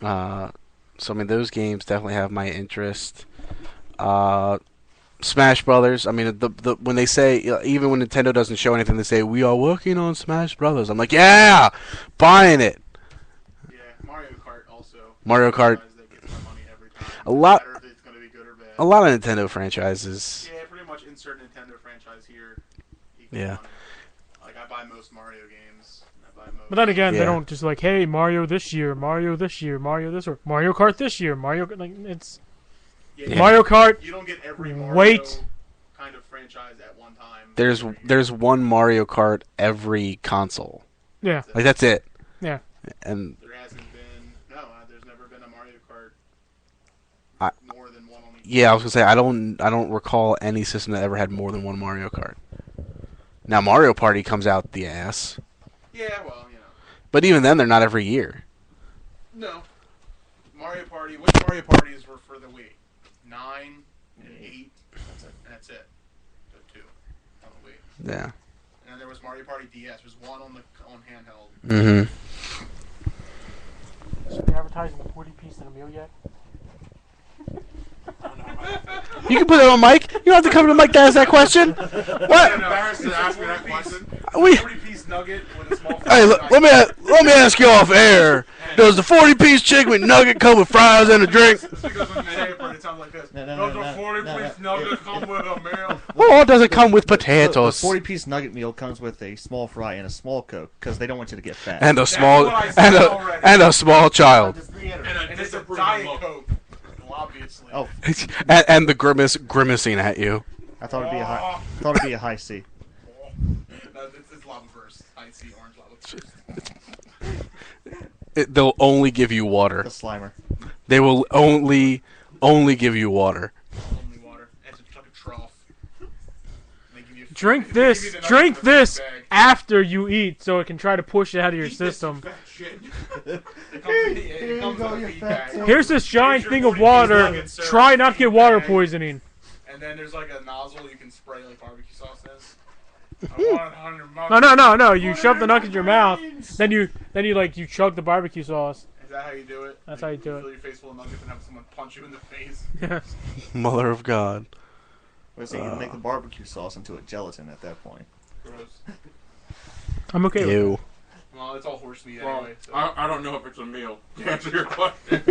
So I mean, those games definitely have my interest. Smash Brothers. I mean, the when they say, even when Nintendo doesn't show anything, they say we are working on Smash Brothers. I'm like, yeah, buying it. Yeah, Mario Kart also. Mario Kart. That gets my money every time. A lot. No matter if it's gonna be good or bad. A lot of Nintendo franchises. Yeah, pretty much insert Nintendo franchise here. equals Yeah. money. Like I buy most Mario games. I buy most. But then again, Yeah. they don't just like, hey, Mario this year, Mario this year, Mario this or Mario Kart this year, Mario like it's Yeah, Mario Kart. You don't get every Mario Wait. kind of franchise at one time. There's one Mario Kart every console. Yeah, Like that's it. yeah. And There hasn't been. No, there's never been a Mario Kart. I- More than one on each. yeah, I was gonna say I don't recall any system that ever had more than one Mario Kart. Now Mario Party comes out the ass, Yeah, well, you know. but even then they're not every year. No. Mario Party. Which Mario Parties were for the Wii? 9 and 8. And that's it. The 2 on the Wii. Yeah. And then there was Mario Party DS. There's one on handheld. Mm-hmm. Should be advertising the 40-piece in a meal yet? You can put it on mic. You don't have to come to the mic to ask that question. I'm What? embarrassed to ask me that question. We. 40-piece nugget with a small. Hey, let me ask you off air. Does the 40-piece chicken McNugget come with fries and a drink? It's because when you say it, it sounds like this. No, Does a 40-piece nugget come with a meal? Or does it come with The potatoes 40-piece nugget meal comes with a small fry and a small Coke because they don't want you to get fat. and a small what I said already. and a small child And a And it's a disapproval Diet look. Coke. Obviously. Oh, and the grimacing at you. I thought it'd be a high C. No, it's lava burst. I see orange lava burst. They'll only give you water. The Slimer. They will only give you water. Only water. It's like a trough. They give you Drink they give this. you the nuggets Drink in a this bag. after you eat, so it can try to push it out of your Eat this, system. you fat shit. It comes in a feed bag. Here's this giant Here's thing your of 40-piece water. nuggets, sir. Try not to get water Feed bag. poisoning. And then there's like a nozzle you can spray like barbecue sauce is. I want it on your mouth. No. You shove the nuggets in your mouth, then you chug the barbecue sauce. Is that how you do it? That's Like, how you do it. Fill your face full of nuggets and have someone punch you in the face. Yeah. Mother of God. So you can make the barbecue sauce into a gelatin at that point. Gross. I'm okay with it. Ew. Well, it's all horse meat Well, anyway. So. I don't know if it's a meal. To answer your question.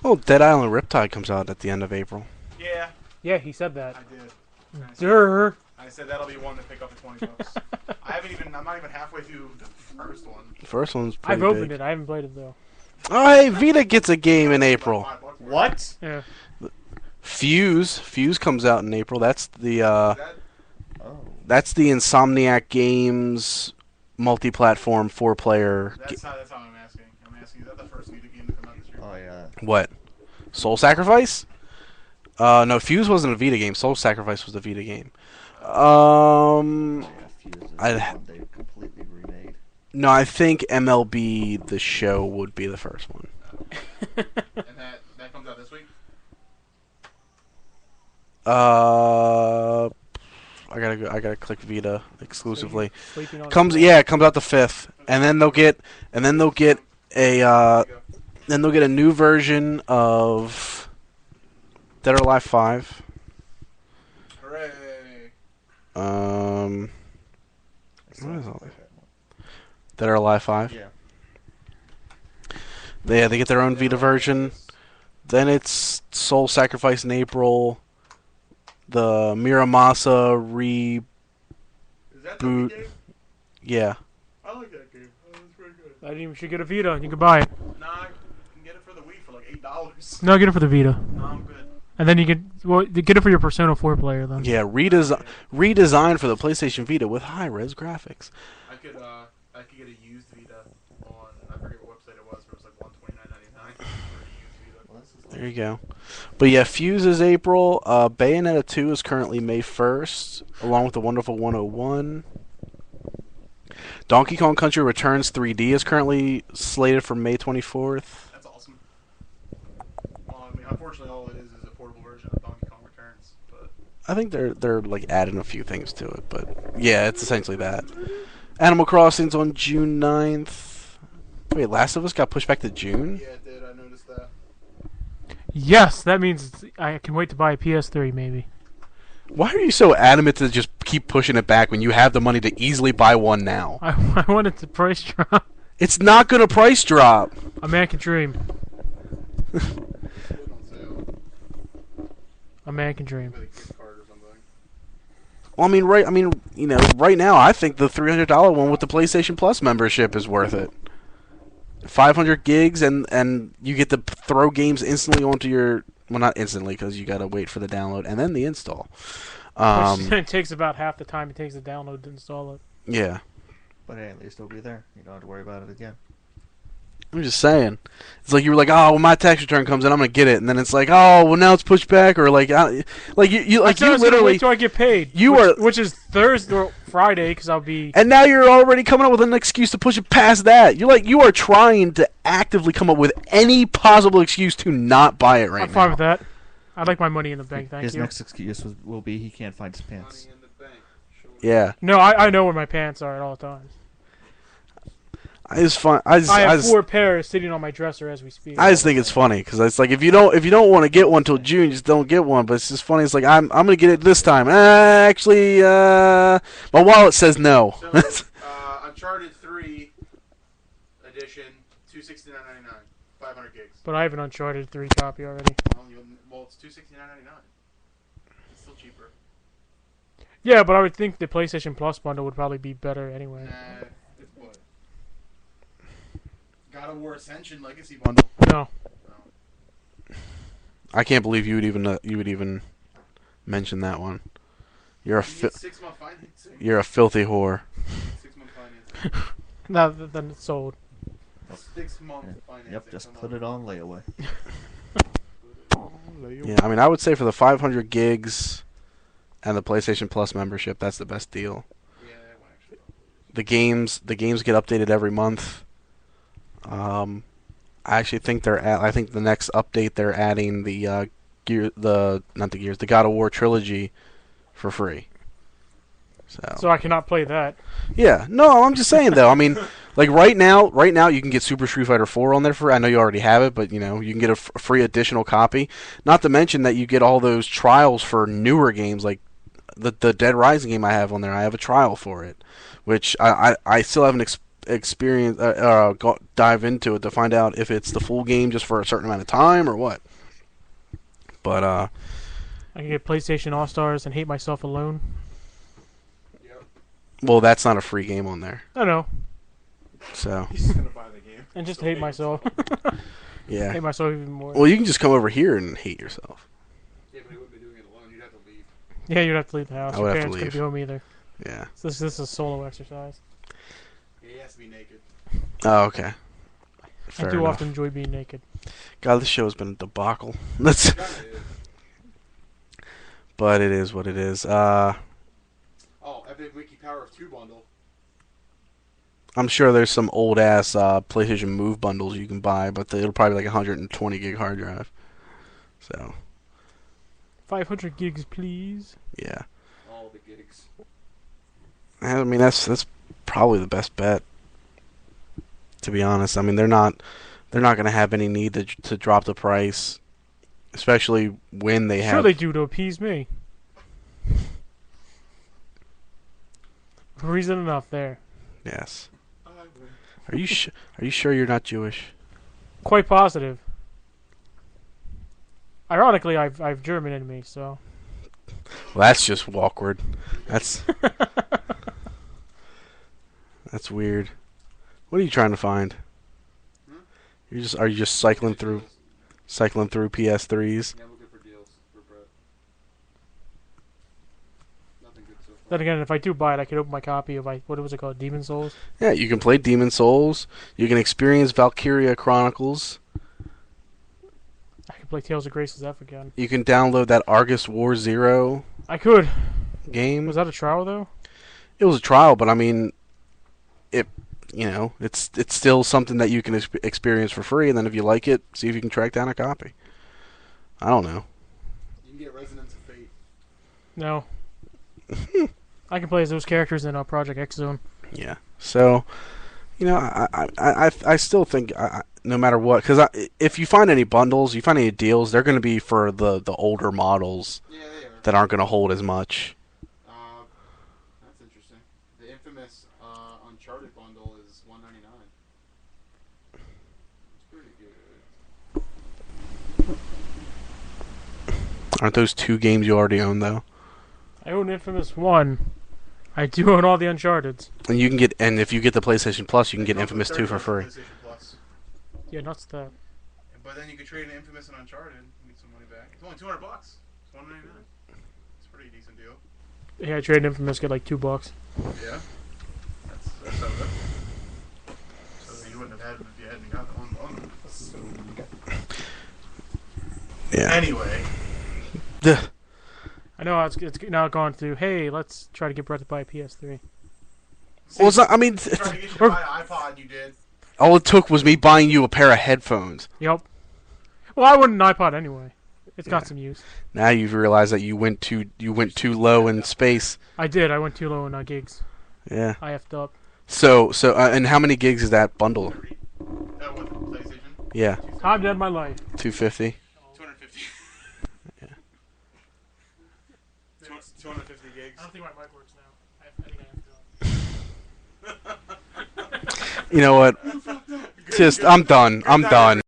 Oh, Dead Island Riptide comes out at the end of April. Yeah, Yeah, he said that. I did. Durr. I said that'll be one to pick up for $20. I'm not even halfway through the first one. The first one's pretty I've opened big. it. I haven't played it though. Oh, hey, Vita gets a game in April. Like $5 for it. What? Yeah. Fuse comes out in April. That's the That, Oh. that's the Insomniac Games multi-platform 4-player. that's how I'm asking. I'm asking, is that the first Vita game to come out this year? Oh yeah. What? Soul Sacrifice? No, Fuse wasn't a Vita game. Soul Sacrifice was the Vita game. Yeah, Fuse is I- the one they completely remade. No, I think MLB The Show would be the first one. And that comes out this week? I gotta click Vita exclusively. Sleeping on It the comes out the 5th, and then they'll get a new version of Dead or Alive 5. Hooray! Um, I still What is haven't all played that one. Dead or Alive 5. Yeah. They get their own Vita version. Then it's Soul Sacrifice in April. The Miramasa Is that the Boot. game? yeah. I like that game. Oh, that's pretty good. I didn't even should get a Vita. You can buy it. Nah, you can get it for the Wii for like $8. No, get it for the Vita. No, I'm good. And then you can get it for your Persona 4 player then. Yeah, redesigned for the PlayStation Vita with high-res graphics. I could get a used Vita on, I forget what website it was, but it was like $129.99 for a used Vita. There you go. But yeah, Fuse is April. Bayonetta 2 is currently May 1st, along with the Wonderful 101. Donkey Kong Country Returns 3D is currently slated for May 24th. That's awesome. Well, I mean, unfortunately, all it is a portable version of Donkey Kong Returns. But I think they're like adding a few things to it, but yeah, it's essentially that. Animal Crossing's on June 9th. Wait, Last of Us got pushed back to June? yeah, it did. I noticed that. Yes, that means I can wait to buy a PS3 maybe. Why are you so adamant to just keep pushing it back when you have the money to easily buy one now? I wanted to price drop. It's not going to price drop. A man can dream. It was on sale. A man can dream. Maybe a gift card or something. Well, right now, I think the $300 one with the PlayStation Plus membership is worth it. 500 gigs, and you get to throw games instantly onto your... Well, not instantly, because you got to wait for the download and then the install. Which it takes about half the time it takes to download to install it. Yeah. But hey, at least it'll be there. You don't have to worry about it again. I'm just saying. It's like you were like, oh, when my tax return comes in, I'm gonna get it, and then it's like, oh, well, now it's pushed back, or like you literally, wait till I get paid. Which is Thursday or Friday, because I'll be. and now you're already coming up with an excuse to push it past that. You are trying to actively come up with any possible excuse to not buy it right I'm now. fine with that. I'd like my money in the bank. Thank His you. next excuse will be he can't find his pants. Money in the bank. Sure. Yeah, No, I know where my pants are at all times. I have 4 pairs sitting on my dresser as we speak. just think it's funny because it's like if you don't want to get one till June, just don't get one. But it's just funny. It's like I'm gonna get it this time. Actually, my wallet says no. So, Uncharted 3 edition, $269.99, 500 gigs. But I have an Uncharted 3 copy already. Well, it's $269.99. It's still cheaper. Yeah, but I would think the PlayStation Plus bundle would probably be better anyway. Nah, it's what? God of War Ascension Legacy bundle. No. I can't believe you would even mention that one. You're a You need 6-month financing. you're a filthy whore. 6-month financing. No, then it's sold. 6-month financing. Yep, just come put on. it on layaway. Yeah, I mean, I would say for the 500 gigs and the PlayStation Plus membership, that's the best deal. Yeah, well, actually. The games get updated every month. I actually think I think the next update they're adding the God of War trilogy for free. So I cannot play that. Yeah, no, I'm just saying though. I mean, like right now you can get Super Street Fighter 4 on there for. I know you already have it, but you can get a free additional copy. Not to mention that you get all those trials for newer games, like the Dead Rising game I have on there. I have a trial for it, which I still haven't dive into it to find out if it's the full game just for a certain amount of time or what. But I can get PlayStation All Stars and Hate Myself Alone. Yep. well, that's not a free game on there. I know. So He's just gonna buy the game. And just So hate big. myself. yeah. Hate myself even more. Well, you can just come over here and hate yourself. Yeah, but he wouldn't be doing it alone. You'd have to leave. Yeah, you'd have to leave the house. I Your would have to parents couldn't leave. be home either. Yeah. So this is a solo exercise. Yeah, he has to be naked. Oh, okay. Fair I do enough. often enjoy being naked. God, this show has been a debacle. That's, Kinda is. but it is what it is. Oh, Epic Wiki Power of 2 bundle. I'm sure there's some old ass PlayStation Move bundles you can buy, but it'll probably be like 120 gig hard drive. So 500 gigs, please. yeah, All the gigs. I mean that's probably the best bet. To be honest, I mean they're not going to have any need to drop the price, especially when they Sure have. they do to appease me. Reason enough there. Yes. I win. Are you sure you're not Jewish? Quite positive. Ironically, I've German in me, so. Well, that's just awkward. That's weird. What are you trying to find? Hmm? Are you just cycling through PS3s? Yeah, I'm looking for deals for Brett. Nothing good so far. Then again, if I do buy it, I could open my copy of what was it called, Demon Souls. Yeah, you can play Demon Souls. You can experience Valkyria Chronicles. I could play Tales of Grace's F again. You can download that Argus War Zero I could. game. Was that a trial though? It was a trial, but I mean, it's still something that you can experience for free, and then if you like it, see if you can track down a copy. I don't know. You can get Resonance of Fate. No. I can play as those characters in Project X Zone. Yeah. So, I still think no matter what, because if you find any bundles, you find any deals, they're going to be for the older models Yeah, they are. that aren't going to hold as much. That's interesting. The infamous Uncharted bundle is $199. It's pretty good. Aren't those 2 games you already own though? I own Infamous 1. I do own all the Uncharted's. And you can get, and if you get the PlayStation Plus, you can get They Infamous come 2 with for free. 30 PlayStation Plus. Yeah, nuts that. But then you could trade an Infamous and Uncharted and get some money back. It's only $200. It's $199. It's a pretty decent deal. Yeah, I traded Infamous, get like $2. Yeah. That's so good. So you wouldn't have had them if you hadn't got the one bundle. Yeah. Anyway. Duh. I know it's now gone to, hey, let's try to get Brett to buy a PS3. Well, it's not, I mean, Trying to get you to buy an iPod, you did. all it took was me buying you a pair of headphones. Yep. Well, I want an iPod anyway. It's got some use. Now you've realized that you went too low in space. I did. I went too low in gigs. Yeah. I effed up. So and how many gigs is that bundle? With PlayStation? Yeah, Time dead my life. 250. 250. Yeah. 250 gigs. I don't think my mic works now. I think I have to. You know what? I'm done.